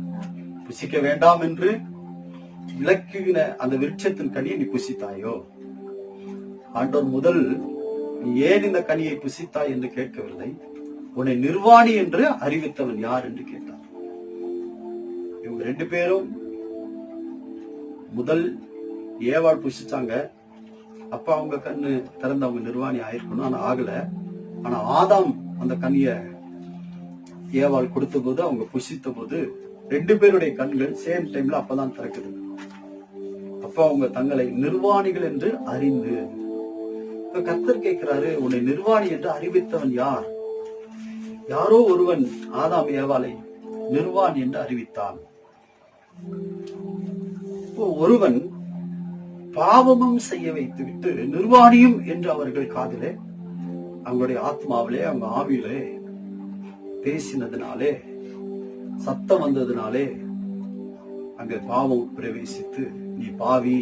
புசிக்க வேண்டாம் என்று விலக்கின அந்த விருட்சத்தின் கனியை நீ புசித்தாயோ? ஆண்டவர் முதல் நீ ஏன் இந்த கனியை புசித்தாய் என்று கேட்கவில்லை, உன்னை நிர்வாணி என்று அறிவித்தவன் யார் என்று கேட்டார். இவங்க 2 பேரும் முதல் ஏவாள் புசிச்சாங்க. அப்ப அவங்க கண்ணு திறந்து அவங்க நிர்வாணி ஆயிருக்கணும், ஆனா ஆகல. ஆனா ஆதாம் அந்த கனிய ஏவாள் கொடுத்த போது, அவங்க புசித்த போது 2 பேருடைய கண்கள் சேம் டைம்ல அப்பதான் திறக்குது. அப்ப அவங்க தங்களை நிர்வாணிகள் என்று அறிந்து, இப்ப கர்த்தர் கேட்கிறாரு, உன்னை நிர்வாணி என்று அறிவித்தவன் யார்? யாரோ ஒருவன் ஆதாம் ஏவாளை நிர்வாணி என்று அறிவித்தான். ஒருவன் பாவமும் செய்ய வைத்துவிட்டு நிர்வாணியும் என்று அவர்கள் காதிலே, அவங்களுடைய ஆத்மாவிலே, அவங்க ஆவியிலே பேசினதுனாலே, சத்தம் வந்ததுனாலே அங்க பாவம் பிரவேசித்து, நீ பாவி,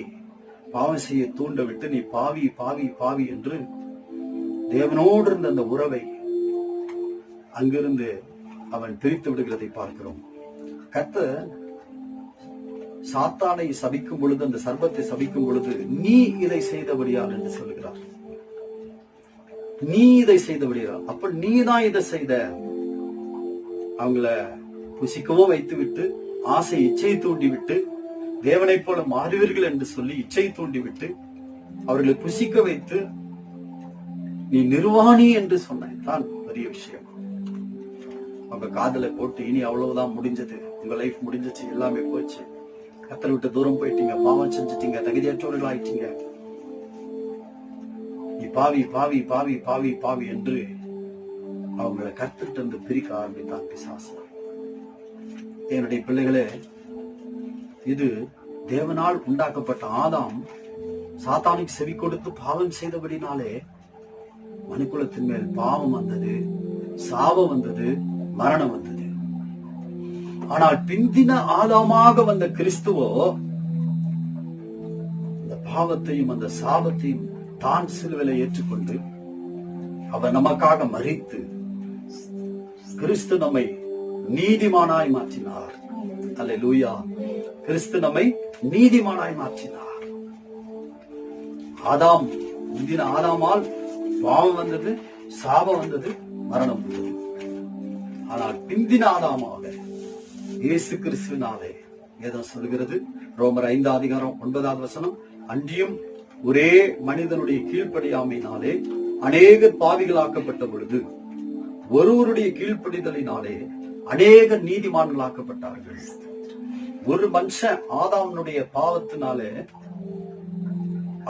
பாவம் செய்ய தூண்ட விட்டு நீ பாவி பாவி பாவி என்று தேவனோடு இருந்த அந்த உறவை அங்கிருந்து அவன் பிரித்து விடுகிறதை பார்க்கிறோம். கர்த்தர் சாத்தானை சபிக்கும் பொழுது, அந்த சர்ப்பத்தை சபிக்கும் பொழுது, நீ இதை செய்தபடியால் என்று சொல்லுகிறார். நீ இதை செய்தபடியால், அப்ப நீதான் இதை செய்த. அவங்கள புசிக்கவும் வைத்து விட்டு, ஆசை இச்சை தூண்டி விட்டு, தேவனை போல மாறுவீர்கள் என்று சொல்லி இச்சை தூண்டி விட்டு, அவர்களை புசிக்க வைத்து, நீ நிர்வாணி என்று சொன்னதான் பெரிய விஷயம். அவங்க காதலை போட்டு, இனி அவ்வளவுதான் முடிஞ்சது, உங்க லைஃப் முடிஞ்சிச்சு, எல்லாமே போச்சு, கர்த்தரை விட்டு தூரம் போயிட்டீங்க, பாவம் செஞ்சுட்டீங்க, தகுதியற்றவர்கள் ஆயிட்டீங்க, நீ பாவி பாவி பாவி பாவி பாவி என்று அவங்களை கர்த்தர்கிட்ட இருந்து பிரிக்க ஆரம்பித்தான் பிசாசு. என்னுடைய பிள்ளைகளே, இது தேவனால் உண்டாக்கப்பட்ட ஆதாம் சாத்தானுக்கு செவி கொடுத்து பாவம் செய்தபடினாலே மனுக்குலத்தின் மேல் பாவம் வந்தது, சாபம் வந்தது, மரணம் வந்தது. ஆனால் பிந்தின ஆதாமாக வந்த கிறிஸ்துவோ அந்த பாவத்தையும் அந்த சாபத்தையும் தான் சிலுவையிலே ஏற்றுக்கொண்டு அவர் நமக்காக மரித்து கிறிஸ்து நம்மை நீதிமானாய் மாற்றினார். அல்லேலூயா. கிறிஸ்து நம்மை நீதிமானாய் மாற்றினார். ஆதாம், முந்தின ஆதாமால் பாவம் வந்தது, சாபம் வந்தது, மரணம் வந்தது. ஆனால் பிந்தின ஆதாமாக இயேசு கிறிஸ்துவினாலே வேதம் சொல்கிறது, ரோமர் 5:9 அன்றியும் ஒரே மனிதனுடைய கீழ்ப்படியாமையினாலே அநேகர் பாவிகளாக்கப்பட்ட பொழுது ஒருவருடைய கீழ்ப்படிதலினாலே அநேக நீதிமான்களாக்கப்பட்டார்கள். ஒரு மனுஷன் ஆதாமுடைய பாவத்தினாலே,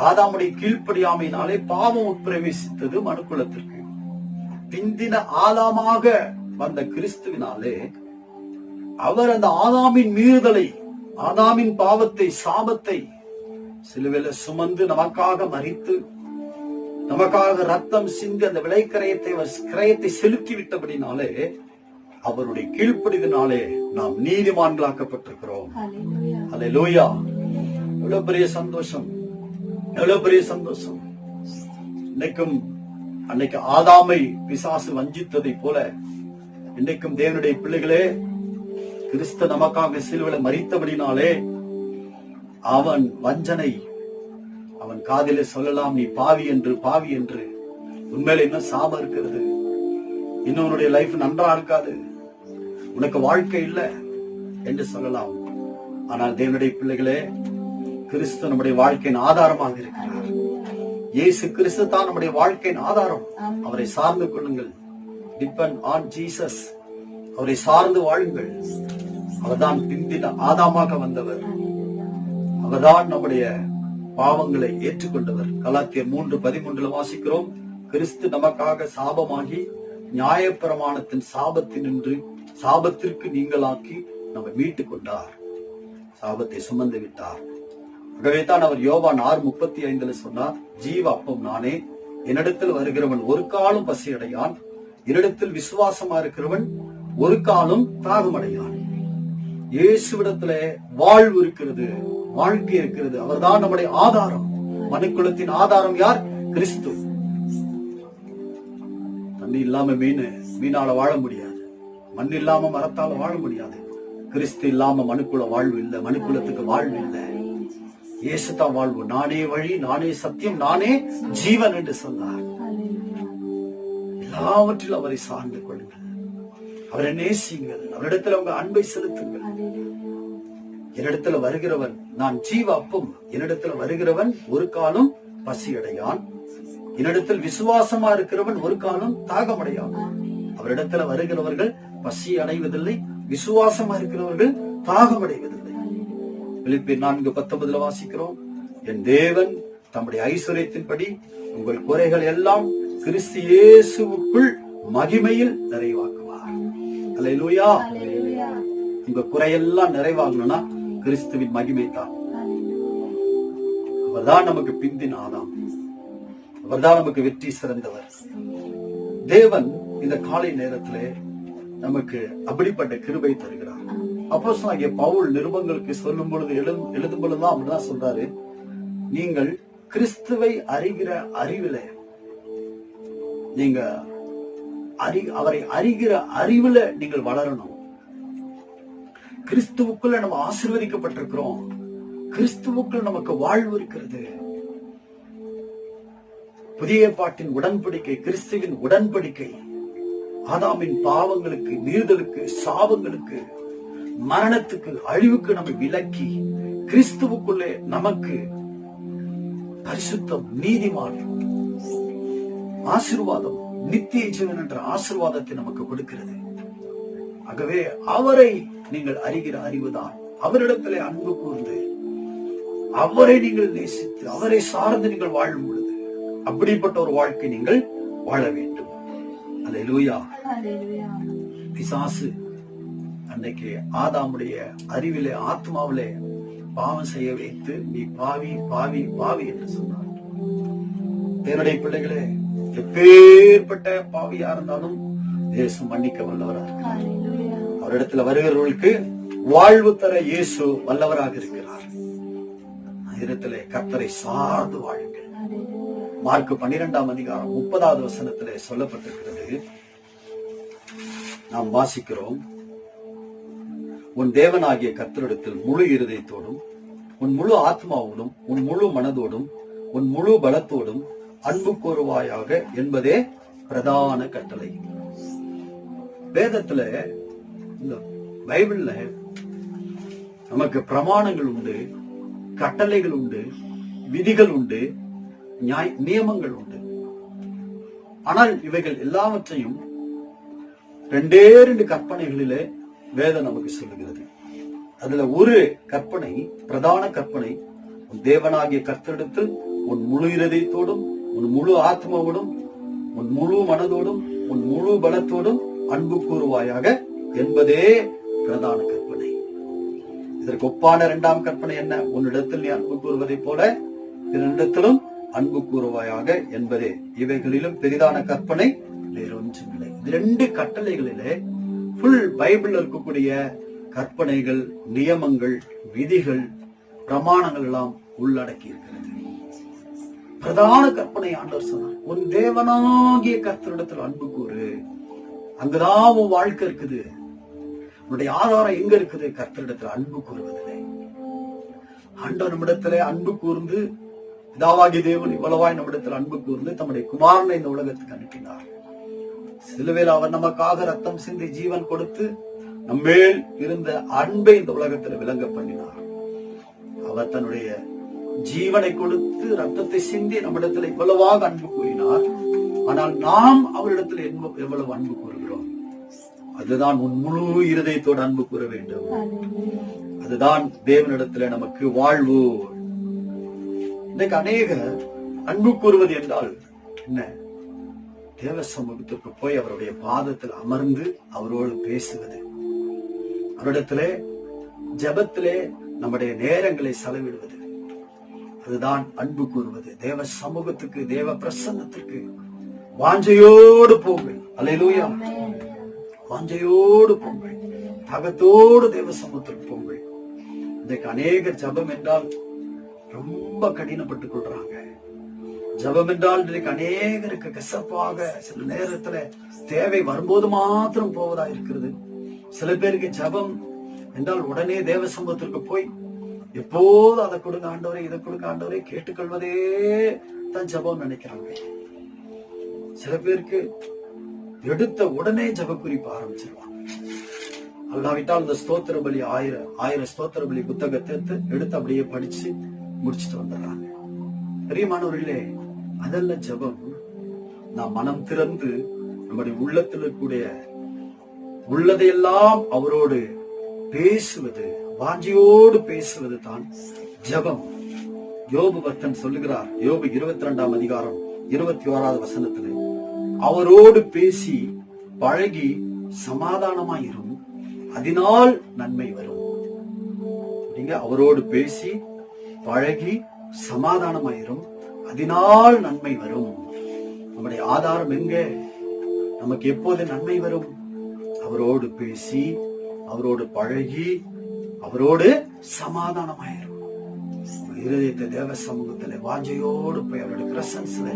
ஆதாமுடைய கீழ்ப்படியாமையினாலே பாவம் உட்பிரவேசித்தது மனுக்குலத்திற்கு. பிந்தின ஆதாமாக வந்த கிறிஸ்துவினாலே அவர் அந்த ஆதாமின் மீறுதலை, ஆதாமின் பாவத்தை, சாபத்தை சிலுவையில சுமந்து நமக்காக மரித்து, நமக்காக ரத்தம் சிந்தி அந்த கிரயத்தை செலுத்தி விட்டபடினாலே, அவருடைய கீழ்ப்படிதனாலே நாம் நீதிமான்களாக்கப்பட்டிருக்கிறோம். அல்லேலூயா. எவ்வளவு பெரிய சந்தோஷம், எவ்வளவு பெரிய சந்தோஷம். இன்னைக்கும் அன்னைக்கு ஆதாமை பிசாசு வஞ்சித்ததை போல இன்னைக்கும் தேவனுடைய பிள்ளைகளே, கிறிஸ்து நமக்காக சிலுவையில மரித்தபடினாலே அவன் வஞ்சனை, அவன் காதிலே சொல்லலாம், நீ பாவி என்று, பாவி என்று. உண்மையில இன்னும் சாபம் இருக்கிறது, இன்னும் உன்னுடைய லைஃப் நன்றா இருக்காது, உனக்கு வாழ்க்கை இல்லை என்று சொல்லலாம். ஆனால் தேவனுடைய பிள்ளைகளே, கிறிஸ்து நம்முடைய வாழ்க்கையின் ஆதாரமாக இருக்கிறார். இயேசு கிறிஸ்து தான் நம்முடைய வாழ்க்கையின் ஆதாரம். அவரை சார்ந்து கொள்ளுங்கள். Depend on Jesus. அவரை சார்ந்து வாழுங்கள். அவர்தான் பிந்தின ஆதாமாக வந்தவர். அவர்தான் நம்முடைய பாவங்களை ஏற்றுக்கொண்டவர். கலாத்தியர் 3:13 வாசிக்கிறோம், கிறிஸ்து நமக்காக சாபமாகி நியாயப்பிரமாணத்தின் சாபத்தினின்று சாபத்திற்கு நீங்களாக்கி நம்மை மீட்டுக் கொண்டார், சாபத்தை சுமந்து விட்டார். ஆகவே தான் அவர் யோவான் 6:35 சொன்னார், ஜீவ அப்பம் நானே, என்னிடத்தில் வருகிறவன் ஒரு காலம் பசியடையான், என்னிடத்தில் விசுவாசமா இருக்கிறவன் ஒரு காலம் தாகமடையான். இயேசுவிடத்திலே வாழ்வு இருக்கிறது, வாழ்க்கை இருக்கிறது. அவர்தான் நம்முடைய ஆதாரம். மனுக்குலத்தின் ஆதாரம் யார்? கிறிஸ்து. தண்ணி இல்லாம மீனால வாழ முடியாது, மண் இல்லாம மரத்தால வாழ முடியாது. கிறிஸ்து இல்லாம மனுக்குல வாழ்வு இல்லை, மனுக்குலத்துக்கு வாழ்வு இல்லை. இயேசுதான் வாழ்வு. நானே வழி, நானே சத்தியம், நானே ஜீவன் என்று சொன்னார். எல்லாவற்றிலும் அவரை சார்ந்து கொள்ளுங்கள், அவரை நேசியுங்கள், அவரிடத்தில் உங்க அன்பை செலுத்துங்கள். என்னிடத்துல வருகிறவன் நான் ஜீவ அப்பம், என்னிடத்துல வருகிறவன் ஒரு காலம் பசியடையான். என்னிடத்தில் விசுவாசமா இருக்கிறவன் ஒரு காலம் தாகமடையான். அவரிடத்துல வருகிறவர்கள் பசி அடைவதில்லை, விசுவாசமா இருக்கிறவர்கள் தாகமடைவதில்லை. பிலிப்பியர் 4:19 வாசிக்கிறோம், என் தேவன் தம்முடைய ஐஸ்வரியத்தின்படி உங்கள் குறைகள் எல்லாம் கிறிஸ்து இயேசுவுக்குள் மகிமையில் நிறைவாக்குவார். அல்லேலூயா. உங்க குறையெல்லாம் நிறைவாகணும்னா கிறிஸ்துவின் மகிமை தான். அவர்தான் நமக்கு பிந்தின ஆதாம், அவர்தான் நமக்கு வெற்றி சிறந்தவர். தேவன் இந்த காலை நேரத்திலே நமக்கு அப்படிப்பட்ட கிருபை தருகிறார். அப்போஸ்தலனாகிய பவுல் நிருபங்களுக்கு சொல்லும் பொழுது எழுதும் பொழுதுதான் அப்படிதான் சொல்றாரு, நீங்கள் கிறிஸ்துவை அறிகிற அறிவிலே, நீங்க அவரை அறிகிற அறிவுல நீங்கள் வளரணும். கிறிஸ்துவுக்குள்ள நம்ம ஆசீர்வதிக்கப்பட்டிருக்கிறோம், கிறிஸ்துவுக்குள் நமக்கு வாழ்வு இருக்கிறது. புதிய ஏற்பாட்டின் உடன்படிக்கை, கிறிஸ்துவின் உடன்படிக்கை ஆதாமின் பாவங்களுக்கு, மீறுதலுக்கு, சாபங்களுக்கு, மரணத்துக்கு, அழிவுக்கு நம்மை விலக்கி கிறிஸ்துவுக்குள்ளே நமக்கு பரிசுத்தம், நீதிமான், ஆசீர்வாதம், நித்திய ஜீவன் என்ற ஆசீர்வாதத்தை நமக்கு கொடுக்கிறது. ஆகவே அவரை நீங்கள் அறிகிற அறிவுதான். அவரிடத்திலே அன்பு கூர்ந்து அவரை நீங்கள் நேசித்து அவரை சார்ந்து நீங்கள் வாழும் பொழுது அப்படிப்பட்ட ஒரு வாழ்க்கை நீங்கள் வாழ வேண்டும். அல்லேலூயா. பிசாசு அன்னைக்கு ஆதாமுடைய அறிவிலே, ஆத்மாவிலே பாவம் செய்ய வைத்து நீ பாவி பாவி பாவி என்று சொன்னார். தேவனுடைய பிள்ளைகளே, எப்பேற்பட்ட பாவியா இருந்தாலும் இயேசு மன்னிக்க வல்லவராக இருக்கிறார். அவரிடத்துல வருகிறவர்களுக்கு வாழ்வு தர இயேசு வல்லவராக இருக்கிறார். இடத்திலே கர்த்தரை சார்ந்து வாழுங்கள். மார்க் 12ஆம் அதிகாரம் 30வது வசனத்திலே சொல்லப்பட்டிருக்கிறது. நாம் வாசிக்கிறோம், உன் தேவனாகிய கர்த்தரிடத்தில் முழு இருதயத்தோடும், உன் முழு ஆத்மாவோடும், உன் முழு மனதோடும், உன் முழு பலத்தோடும் அன்பு கூறுவாயாக என்பதே பிரதான கட்டளை. வேதத்துல, இந்த பைபிள்ல நமக்கு பிரமாணங்கள் உண்டு, கட்டளைகள் உண்டு, விதிகள் உண்டு, நியமங்கள் உண்டு. ஆனால் இவைகள் எல்லாவற்றையும் 2 கற்பனைகளிலே வேதம் நமக்கு சொல்லுகிறது. அதுல ஒரு கற்பனை, பிரதான கற்பனை, உன் தேவனாகிய கர்த்தரிடத்தில் உன் முழு இருதயத்தோடும், உன் முழு ஆத்மாவோடும், உன் முழு மனதோடும், உன் முழு பலத்தோடும் அன்பு கூறுவாயாக என்பதே பிரதான கற்பனை. இதற்கு ஒப்பான 2ஆம் கற்பனை என்ன? உன்னிடத்தில் நீ அன்பு கூறுவதை போல பிறனிடத்திலும் அன்பு கூறுவாயாக என்பதே. இவைகளிலும் பெரிதான கற்பனை வேறொன்றுமில்லை. 2 கட்டளைகளிலே ஃபுல் பைபிள் இருக்கக்கூடிய கற்பனைகள், நியமங்கள், விதிகள், பிரமாணங்கள் எல்லாம் உள்ளடக்கி இருக்கிறது. பிரதான கற்பனை ஆண்டவர் சொன்னார், உன் தேவனாகிய கர்த்தரிடத்தில் அன்பு கூறு. அங்குதான் உன் வாழ்க்கை இருக்குது. உன்னுடைய ஆதாரம் எங்க இருக்குது? கர்த்தரிடத்தில் அன்பு கூறுவதில்லை. ஆண்டவர் நம்மிடத்திலே அன்பு கூர்ந்து, பிதாவாகிய தேவன் இவ்வளவாய் நம்மிடத்தில் அன்பு கூர்ந்து தம்முடைய குமாரனை இந்த உலகத்துக்கு அனுப்பினார். சிலுவையில் அவர் நமக்காக ரத்தம் சிந்தி ஜீவன் கொடுத்து நம்மேல் இருந்த அன்பை இந்த உலகத்தில் விளங்க பண்ணினார். அவர் தன்னுடைய ஜீவனை கொடுத்து ரத்தத்தை சிந்தி நம்மிடத்தில் இவ்வளவாக அன்பு கூறினார். ஆனால் நாம் அவரிடத்தில் எவ்வளவு அன்பு கூறுகிறோம்? அதுதான் உன் முழு இருதயத்தோடு அன்பு கூற வேண்டும். அதுதான் தேவனிடத்துல நமக்கு வாழ்வு. இன்னைக்கு அநேக அன்பு கூறுவது என்றால் என்ன? தேவ சமூகத்திற்கு போய் அவருடைய பாதத்தில் அமர்ந்து அவரோடு பேசுவது, அவரிடத்திலே ஜெபத்திலே நம்முடைய நேரங்களை செலவிடுவது, அதுதான் அன்பு கூறுவது. தேவ சமூகத்துக்கு, தேவ பிரசன்னத்திற்கு வாஞ்சையோடு போங்கள். அல்லேலூயா. வாஞ்சையோடு போங்கள், தகத்தோடு தேவ சமூகத்திற்கு போங்கள். இன்றைக்கு அநேகர் ஜபம் என்றால் ரொம்ப கடினப்பட்டுக் கொள்றாங்க. ஜபம் என்றால் இன்றைக்கு அநேகருக்கு கசப்பாக சில நேரத்துல தேவை வரும்போது மாத்திரம் போவதா இருக்கிறது. சில பேருக்கு ஜபம் என்றால் உடனே தேவ சமூகத்திற்கு போய் எப்போது அதை கொடுங்க ஆண்டவரே, இதை கொடுங்க ஆண்டவரே கேட்டுக்கொள்வதே தான் ஜபம் நினைக்கிறாங்க. சில பேருக்கு எடுத்த உடனே ஜப குறிப்பு ஆரம்பிச்சிருவாங்க. அல்லாவிட்டால் இந்த ஸ்தோத்திர பலி 1000 ஸ்தோத்திர பலி புத்தகத்தை எடுத்து அப்படியே படிச்சு முடிச்சுட்டு வந்துடுறாங்க. பெரியமானவர்களே, அதல்ல ஜபம். நாம் மனம் திறந்து நம்முடைய உள்ளத்தில் இருக்கக்கூடிய உள்ளதையெல்லாம் அவரோடு பேசுவது, வாஞ்சியோடு பேசுவது தான் ஜபம். யோபு பக்தன் சொல்லுகிறார், யோபு 22ஆம் அதிகாரம் 21வது வசனத்திலே, அவரோடு பேசி பழகி சமாதானமாயிரும், அதனால் நன்மை வரும். நீங்க அவரோடு பேசி பழகி சமாதானமாயிரும், அதனால் நன்மை வரும். நம்முடைய ஆதாரம் எங்க? நமக்கு எப்போது நன்மை வரும்? அவரோடு பேசி, அவரோடு பழகி, அவரோடு சமாதானமாயிரும். இருதயத்தை தேவ சமூகத்துல வாஞ்சையோடு போய் அவருடைய பிரசன்ஸ்ல,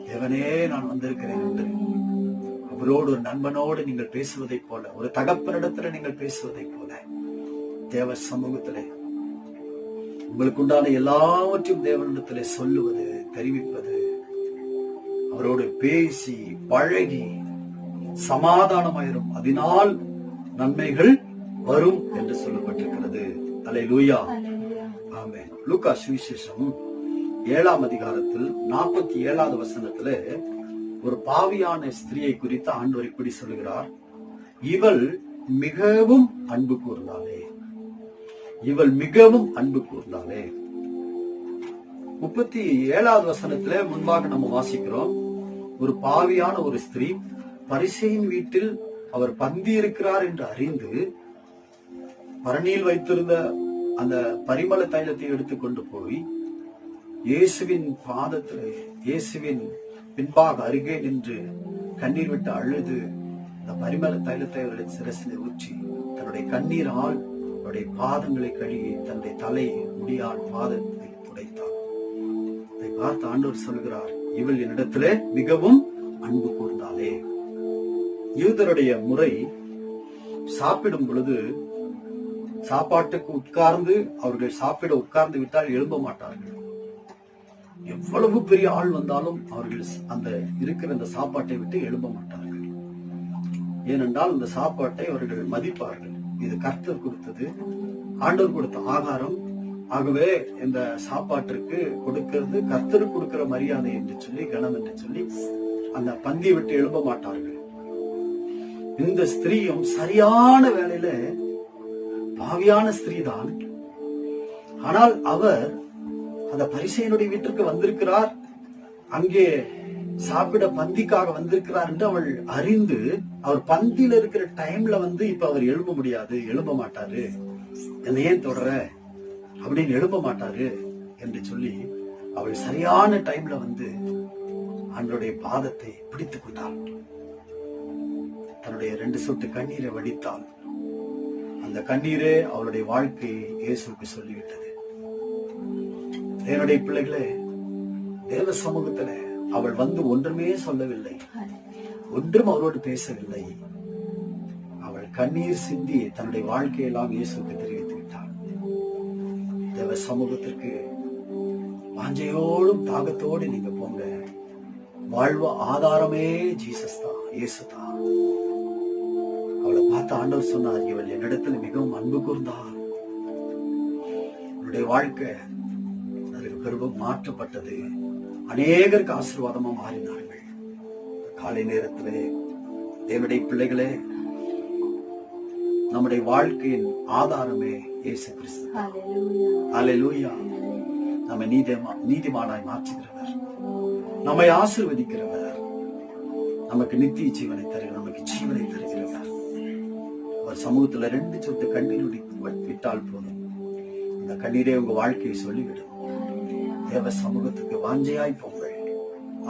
தேவனே நான் வந்திருக்கிறேன் என்று அவரோடு ஒரு நண்பனோடு நீங்கள் பேசுவதை போல, ஒரு தகப்பனிடத்துல நீங்கள் பேசுவதை போல தேவ சமூகத்திலே உங்களுக்கு உண்டான எல்லாவற்றையும் தேவனிடத்திலே சொல்லுவது, தெரிவிப்பது, அவரோடு பேசி பழகி சமாதானமாயிரும், அதனால் நன்மைகள் வரும் என்று சொல்லப்பட்டிருக்கிறது. அல்லேலூயா. ஆமென். லூக்கா சுவிசேஷம் 7ஆம் அதிகாரத்தில் 47வது வசனத்துல ஒரு பாவியான ஸ்திரியை குறித்து ஆண்டவர் இப்படி சொல்லுகிறார், இவள் மிகவும் அன்பு கூர்ந்தாளே, இவள் மிகவும் அன்பு கூர்ந்தாளே. 37வது வசனத்துல முன்பாக நம்ம வாசிக்கிறோம், ஒரு பாவியான ஒரு ஸ்திரீ பரிசேயின் வீட்டில் அவர் பந்தி இருக்கிறார் என்று அறிந்து பரணியில் வைத்திருந்த அந்த பரிமள தைலத்தை எடுத்துக்கொண்டு போய் இயேசுவின் பாதத்திலே, இயேசுவின் பின்பாக அருகே நின்று கண்ணீர் விட்டு அழுது அந்த பரிமள தைலத்தை அவருடைய சிரசிலே ஊற்றி தன்னுடைய கண்ணீரால் அவருடைய பாதங்களை கழுவி தன்னுடைய தலை முடியால் பாதத்தை துடைத்தார். இதை பார்த்து ஆண்டவர் சொல்கிறார், இவள் என்னிடத்திலே மிகவும் அன்பு கூர்ந்தாளே. யூதருடைய முறை, சாப்பிடும் பொழுது சாப்பாட்டுக்கு உட்கார்ந்து அவர்கள் சாப்பிட உட்கார்ந்து விட்டால் எழும்ப மாட்டார்கள். எவ்வளவு பெரிய ஆள் வந்தாலும் அவர்கள் அந்த இருக்கிற அந்த சாப்பாட்டை விட்டு எழும்ப மாட்டார்கள். ஏனென்றால் அந்த சாப்பாட்டை அவர்கள் மதிப்பார்கள். இது கர்த்தர் கொடுத்தது, ஆண்டவர் கொடுத்த ஆகாரம். ஆகவே இந்த சாப்பாட்டிற்கு கொடுக்கிறது கர்த்தருக்கு கொடுக்கிற மரியாதை என்று சொல்லி, கணம் என்று சொல்லி அந்த பந்தியை விட்டு எழும்ப மாட்டார்கள். இந்த ஸ்திரீயும் சரியான வேளையில பாவியான ஸ்திரீதான். ஆனால் அவர் அந்த பரிசேயனுடைய வீட்டிற்கு வந்திருக்கிறார், அங்கே சாப்பிட பந்திக்காக வந்திருக்கிறார் என்று அவள் அறிந்து, அவர் பந்தியில இருக்கிற டைம்ல இப்ப அவர் எழும்ப முடியாது, எழும்ப மாட்டாரு, என்ன ஏன் தொடர அப்படின்னு எழும்ப மாட்டாரு என்று சொல்லி அவள் சரியான டைம்ல ஆண்டவருடைய பாதத்தை பிடித்துக் கொண்டாள். தன்னுடைய 2 சொட்டு கண்ணீரை வடித்தாள். அந்த கண்ணீரே அவளுடைய வாழ்க்கையை இயேசுவுக்கு சொல்லிவிட்டது. தேவனுடைய பிள்ளைகளே, தேவ சமூகத்துல அவள் ஒன்றுமே சொல்லவில்லை, ஒன்றும் அவரோடு பேசவில்லை. அவள் கண்ணீர் சிந்தி தன்னுடைய வாழ்க்கையெல்லாம் இயேசுவுக்கு தெரிவித்து விட்டாள். தேவ சமூகத்திற்கு வாஞ்சையோடும் தாகத்தோடு நீங்க போங்க. வாழ்வ ஆதாரமே ஜீசஸ் தான், இயேசு தான். அவளை பார்த்து ஆண்டவர் சொன்னார், இவள் என்னிடத்தில் மிகவும் அன்பு கூர்ந்தார். அவளுடைய வாழ்க்கை அதற்கு பிறகு மாற்றப்பட்டது. அநேகருக்கு ஆசீர்வாதமா மாறினார்கள். காலை நேரத்திலே தேவனுடைய பிள்ளைகளே, நம்முடைய வாழ்க்கையின் ஆதாரமே இயேசு கிறிஸ்து. அல்லேலூயா. நம்மை நீதிமானாய் மாற்றுகிறவர், நம்மை ஆசீர்வதிக்கிறவர், நமக்கு நித்திய ஜீவனை தருகிறவர், நமக்கு ஜீவனை தருகிறவர். அவர் சமூகத்துல 2 சொட்டு கண்ணீர் விட்டால் போதும், இந்த கண்ணீரே உங்க வாழ்க்கையை சொல்லிவிடும். தேவ சமூகத்துக்கு வாஞ்சையாய் போங்கள்,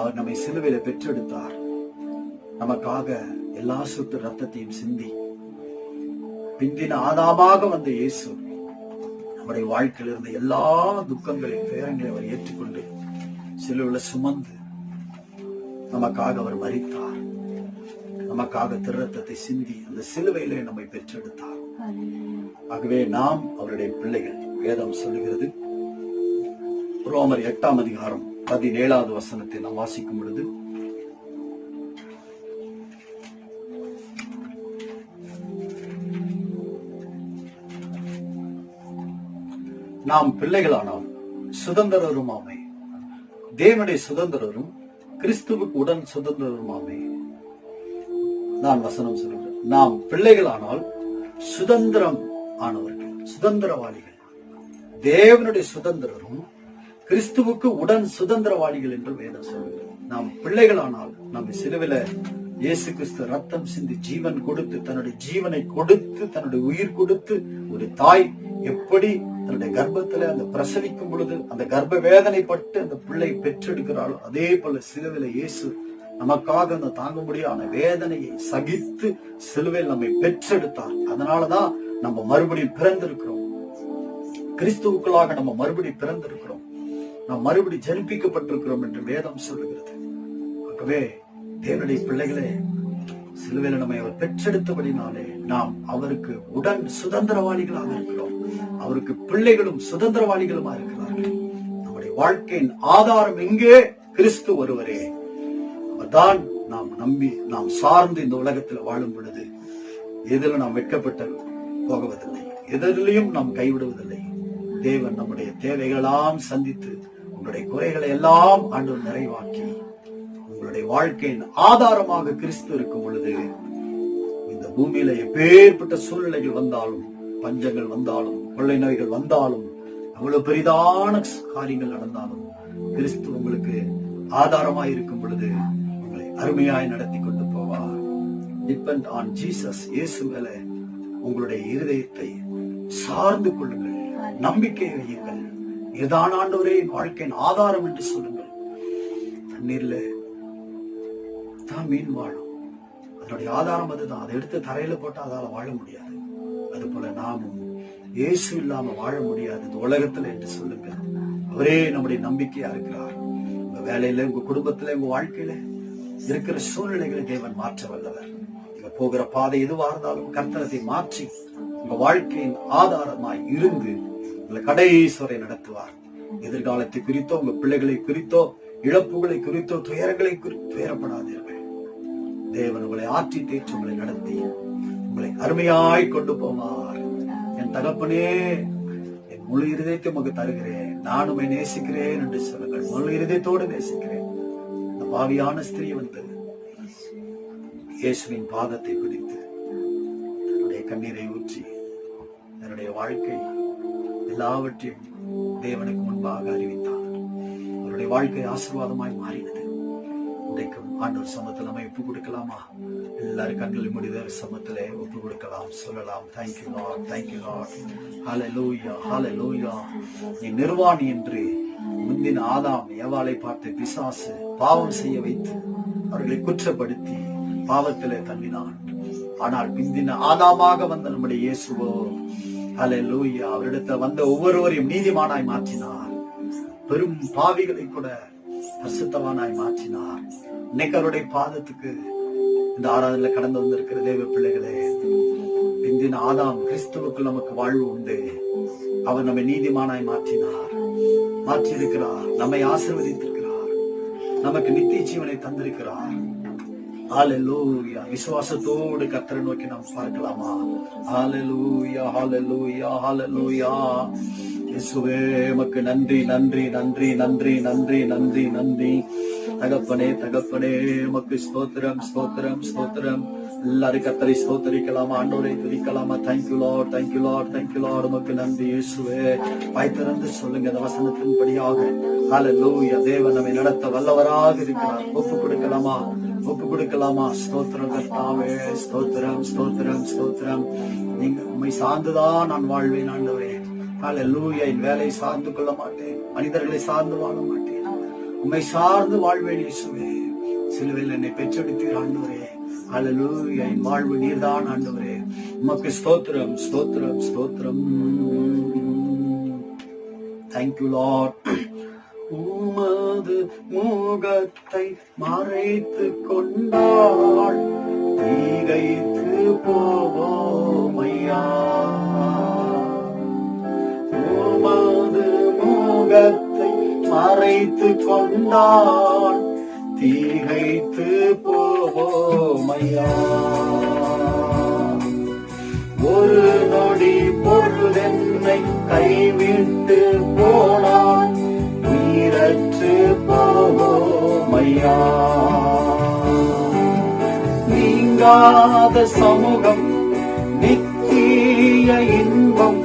அவர் நம்மை சிலுவையில பெற்றெடுத்தார். நமக்காக எல்லா சொட்டு ரத்தத்தையும் சிந்தி பிந்தின ஆதாமாக வந்த இயேசு நம்முடைய வாழ்க்கையில் இருந்த எல்லா துக்கங்களையும் துயரங்களையும் அவர் ஏற்றுக்கொண்டு சிலுவையில சுமந்து நமக்காக அவர் மரித்தார். நமக்காக திருரத்தத்தை சிந்தி அந்த சிலுவையிலே நம்மை பெற்றெடுத்தார். ஆகவே நாம் அவருடைய பிள்ளைகள். வேதம் சொல்லுகிறது, ரோமர் 8ஆம் அதிகாரம் 17வது வசனத்தை நாம் வாசிக்கும் பொழுது, நாம் பிள்ளைகளானால் சுதந்திரருமாமே, தேவனுடைய சுதந்திரரும் கிறிஸ்துவுக்கு உடன் சுதந்திரருமாமே. நான் வசனம் சொல்கிறேன், நாம் பிள்ளைகளானால் சுதந்திரம் ஆனவர்கள், சுதந்திரவாளிகள், தேவனுடைய சுதந்திரரும் கிறிஸ்துவுக்கு உடன் சுதந்திரவாளிகள் என்று வேதம் சொல்கிறது. நாம் பிள்ளைகளானால் நம்ம சிலுவையில இயேசு கிறிஸ்து ரத்தம் சிந்தி ஜீவன் கொடுத்து, தன்னுடைய ஜீவனை கொடுத்து, தன்னுடைய உயிர் கொடுத்து, ஒரு தாய் எப்படி தன்னுடைய கர்ப்பத்துல அந்த பிரசவிக்கும் பொழுது அந்த கர்ப்ப வேதனைப்பட்டு அந்த பிள்ளை பெற்றெடுக்கிறாளோ, அதே போல சிலுவையில இயேசு நமக்காக அந்த தாங்க முடியாத வேதனையை சகித்து சிலுவையில் நம்மை பெற்றெடுத்தார். அதனாலதான் நம்ம மறுபடியும் பிறந்திருக்கிறோம். கிறிஸ்துவுக்குள்ளாக நம்ம மறுபடியும் பிறந்திருக்கிறோம். நாம் மறுபடி ஜனிப்பிக்கப்பட்டிருக்கிறோம் என்று வேதம் சொல்லுகிறது. ஆகவே தேவனுடைய பிள்ளைகளே, சிலுவையில நம்மை அவர் பெற்றெடுத்தபடினாலே நாம் அவருக்கு உடன் சுதந்திரவாளிகளாக இருக்கிறோம். அவருக்கு பிள்ளைகளும் சுதந்திரவாளிகளுமா இருக்கிறார்கள். நம்முடைய வாழ்க்கையின் ஆதாரம் எங்கே? கிறிஸ்து ஒருவரே. அவர்தான் நாம் நம்பி நாம் சார்ந்து இந்த உலகத்தில் வாழும் பொழுது எதிலும் நாம் வெட்கப்பட்டு போகுவதில்லை, எதிலையும் நாம் கைவிடுவதில்லை. தேவன் நம்முடைய தேவைகளெல்லாம் சந்தித்து உங்களுடைய குறைகளை எல்லாம் ஆண்டவர் நிறைவாக்கி உங்களுடைய வாழ்க்கையின் ஆதாரமாக கிறிஸ்து இருக்கும் பொழுது இந்த பூமியில எப்பேற்பட்ட சூழ்நிலைகள் வந்தாலும், பஞ்சங்கள் வந்தாலும், கொள்ளை நோய்கள் வந்தாலும், அவ்வளவு பெரிதான காரியங்கள் நடந்தாலும், கிறிஸ்து உங்களுக்கு ஆதாரமாய் இருக்கும் பொழுது உங்களை அருமையாய் நடத்தி கொண்டு போவார். Depend on Jesus. இயேசு மேல உங்களுடைய இருதயத்தை சார்ந்து கொள்ளுங்கள், நம்பிக்கை வையுங்கள். இதுதான் ஆண்டவரே வாழ்க்கையின் ஆதாரம் என்று சொல்லுங்கள். தண்ணீர்ல தான் மீன் வாழும், அதனுடைய ஆதாரம் அதுதான். அதை எடுத்து தரையில போட்டா அதால வாழ முடியாது. அது போல நாமும் இயேசு இல்லாம வாழ முடியாது இந்த உலகத்துல என்று சொல்லுங்கள். அவரே நம்முடைய நம்பிக்கையா இருக்கிறார். உங்க வேலையில, உங்க குடும்பத்துல, உங்க வாழ்க்கையில இருக்கிற சூழ்நிலைகளை தேவன் மாற்ற வல்லவர். நீங்க போகிற பாதை எதுவா இருந்தாலும் கர்த்தரத்தை மாற்றி உங்க வாழ்க்கையின் ஆதாரமாய் இருந்து உங்களை கடைசி வரை நடத்துவார். எதிர்காலத்தை குறித்தோ, உங்க பிள்ளைகளை குறித்தோ, இழப்புகளை குறித்தோ, துயரங்களை குறித்து துயரப்படாதீர்கள். தேவன் உங்களை ஆற்றி தேற்றி உங்களை நடத்தி உங்களை அருமையாய் கொண்டு போவார். என் தகப்பனே, என் முழு இருதயத்தை உமக்கு தருகிறேன், நான் உம்மை நேசிக்கிறேன் என்று சொல்லுங்கள். முழு இருதயத்தோடு நேசிக்கிறேன். இந்த பாவியான ஸ்திரீ வந்து இயேசுவின் பாதத்தை பிடித்து தன்னுடைய கண்ணீரை ஊற்றி தன்னுடைய வாழ்க்கை எல்லாவற்றையும் தேவனுக்கு முன்பாக அறிவித்தார். அவருடைய வாழ்க்கை ஆசீர்வாதமாய் மாறினது. இன்றைக்கும் ஆண்டவர் சமூகத்தில் நம்ம ஒப்பு கொடுக்கலாமா? எல்லாரும் கண்களை முடித சமூகத்திலே ஒப்பு கொடுக்கலாம், சொல்லலாம். Thank you lord, thank you lord. Hallelujah, hallelujah. நீ நிர்வாணி என்று முந்தின ஆதாம் ஏவாளை பார்த்து பிசாசு பாவம் செய்ய வைத்து அவர்களை குற்றப்படுத்தி பாவத்திலே தள்ளினான். ஆனால் பிந்தின ஆதாமாக வந்த நம்முடைய இயேசுவோ, ஹல்லேலூயா, அவரிடத்தில் வந்த ஒவ்வொருவரையும் நீதிமானாய் மாற்றினார். பெரும் பாவிகளை கூட பரிசுத்தவானாய் மாற்றினார். இன்னைக்கு அவருடைய பாதத்துக்கு இந்த ஆராதனையில கடந்து வந்திருக்கிற தேவ பிள்ளைகளே, பிந்தின ஆதாம் கிறிஸ்துவுக்குள் நமக்கு வாழ்வு உண்டு. அவர் நம்மை நீதிமானாய் மாற்றினார், மாற்றியிருக்கிறார், நம்மை ஆசீர்வதித்திருக்கிறார், நமக்கு நித்திய ஜீவனை தந்திருக்கிறார். ஹல்லேலூயா. விசுவாசத்தோடு கர்த்தரை நோக்கி நாம் பார்க்கலாமா? ஹல்லேலூயா, ஹல்லேலூயா, ஹல்லேலூயா. இயேசுவே, உமக்கு நன்றி, நன்றி, நன்றி, நன்றி, நன்றி, நன்றி, நன்றி. தகப்பனே, தகப்பனே, உமக்கு ஸ்தோத்திரம், ஸ்தோத்திரம், ஸ்தோத்திரம். எல்லாரும் கர்த்தரை ஸ்தோத்திரிக்கலாமா? ஆண்டவரை துதிக்கலாமா? Thank you lord, thank you lord, thank you lord. உமக்கு நன்றி இயேசுவே. வாய் திறந்து சொல்லுங்க அந்த வசனத்தின்படியாக. ஹல்லேலூயா. தேவன் நம்மை நடத்த வல்லவராக இருக்கிறார். ஒப்பு கொடுக்கலாமா? ஒப்பு கொடுக்கலாமா? ஸ்தோத்திரம் கர்த்தாவே, ஸ்தோத்திரம், ஸ்தோத்திரம், ஸ்தோத்திரம். நீங்க உம்மை சார்ந்துதான் நான் வாழ்வேன் ஆண்டவரே. ஹல்லேலூயா. என் வேலை சார்ந்து கொள்ள மாட்டேன், மனிதர்களை சார்ந்து வாழ மாட்டேன். உம்மை சார்ந்து வாழ்வேன் இயேசுவே. சிலுவையில் என்னை பெற்றெடுத்தீர் ஆண்டவரே. ஹல்லேலூயா. என் வாழ்வு நீர்தான் ஆண்டவரே. உமக்கு ஸ்தோத்திரம், ஸ்தோத்திரம், ஸ்தோத்திரம். Thank you Lord. உமது முகத்தை மறைத்து கொண்டாள் தீகைத்து போவோமையா. உமது முகத்தை மறைத்து கொண்டாள் தீகைத்து போவோமையா. ஒரு நொடி பொழுதென்னை கைவிட்டு போனான் நீரற்று போவோமையா. நீங்காத சமூகம் நித்திய இன்பம்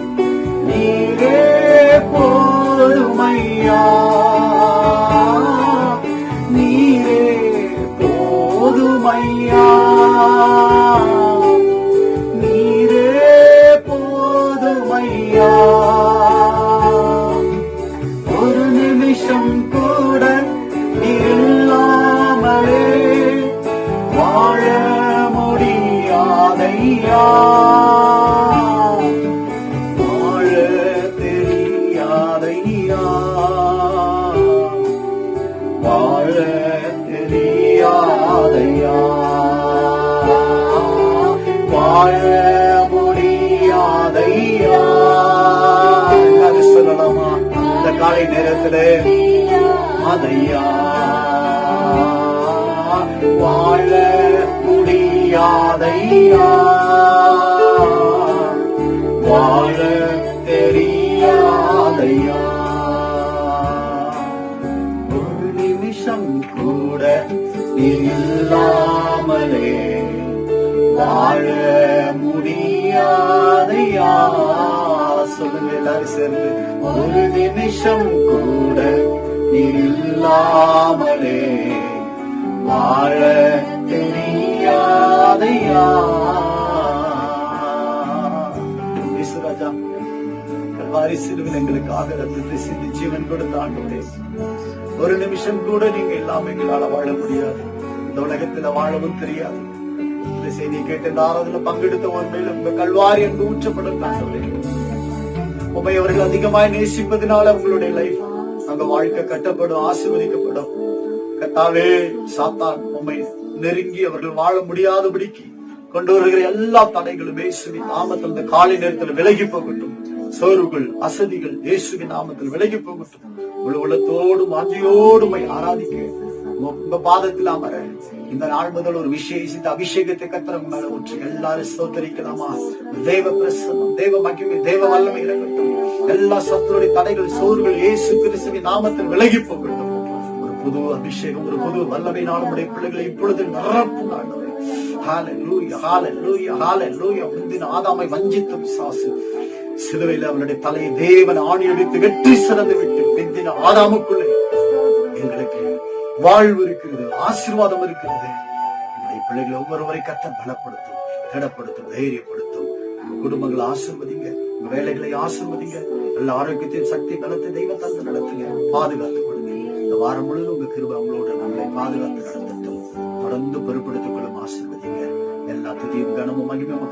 நீரே போதுமையா. நீரே போதுமையா. நீரே போதுமையா. ஒரு நிமிஷம் கூட இல்லாமலே வாழ முடியாதையா. வாழ தெரியாதையா. வாழ தெரியாதையா. வாழ முடியாதையா. அது சொல்லலாமா இந்த காலை நேரத்திலே? அதையா வாழ முடியாதையா. வாழ தெரியாதையா. ஒரு நிமிஷம் கூட இல்லாமலே வாழ முடியாதையா. சொல்லுங்க எல்லாரும் சேர்ந்து. ஒரு நிமிஷம் கூட இல்லாமலே வாழ தெரியாதையா. இயேசுராஜா, கல்வாரி சிலுவையில் எங்களுக்காக ரத்தத்தை சிந்தி ஜீவன் கொடுத்த ஆண்டவரே, ஒரு நிமிஷம் கூட நீங்க இல்லாம எங்களால வாழ முடியாது. இந்த உலகத்துல வாழவும் தெரியாது. இந்த செய்தியை கேட்டு இந்த ஆராதனை பங்கெடுத்த உண்மையில உங்க கல்வாரி என்று ஊற்றப்படும் ஆண்டவரே. உண்மை அவர்கள் அதிகமாய் நேசிப்பதனால உங்களுடைய லைஃப் அங்க வாழ்க்கை கட்டப்படும், ஆசீர்வதிக்கப்படும். கர்த்தாவே, சாத்தான் உம்மை நெருங்கி அவர்கள் வாழ முடியாதபடிக்கு கொண்டு வருகிற எல்லா தடைகளும் இயேசுவின் நாமத்தில் இந்த காலை நேரத்தில் விலகி போகட்டும். சோர்வுகள், அசதிகள் இயேசுவின் நாமத்தில் விலகி போகட்டும். உள்ளத்தோடும் வாஞ்சியோடும் ஆராதிக்க உங்க பாதத்தில் அமர இந்த நாள் முதல் ஒரு விசேஷித்த அபிஷேகத்தை கத்திரம் மேல ஊற்றி எல்லாரும் ஸ்தோத்தரிக்கலாமா? தேவ பிரசன்னம், தேவ மகிமை, தேவ வல்லமை இறங்கட்டும். எல்லா சத்துருடைய தடைகள், சோறுகள் இயேசு கிறிஸ்துவின் நாமத்தில் விலகி போகட்டும். ஒரு புது அபிஷேகம், ஒரு புது வல்லமை நம்முடைய பிள்ளைகளை இப்பொழுது நிரப்பும் ஆண்டவரே. ஹல்லேலூயா, ஹல்லேலூயா, ஹல்லேலூயா. முந்தின ஆதாமை வஞ்சித்த பிசாசு சிலுவையில் அவனுடைய தலையை தேவன் ஆணியடித்து வெற்றி சிறந்து விட்டு பிந்தின ஆதாமுக்குள்ளே எங்களுக்கு வாழ்வு இருக்கிறது, ஆசீர்வாதம் இருக்கிறது. நம்முடைய பிள்ளைகளை ஒவ்வொருவரை கர்த்தர் பலப்படுத்தும், திடப்படுத்தும், தைரியப்படுத்தும். உங்க குடும்பங்களை ஆசீர்வதிங்க, உங்க வேலைகளை ஆசீர்வதிங்க. நல்ல ஆரோக்கியத்தின் சக்தி பலத்தை தெய்வத்தால் நடத்துங்க, பாதுகாத்துக் கொடுங்க. இந்த வாரம் முழுவதும் உங்க கிருபை அவங்களோட நம்மளை பாதுகாத்து நடத்தட்டும். தொடர்ந்து பொறுப்படுத்திக் கொள்ளும், ஆசீர்வதிங்க. எல்லா துதியும் கனமும் மகிமையும்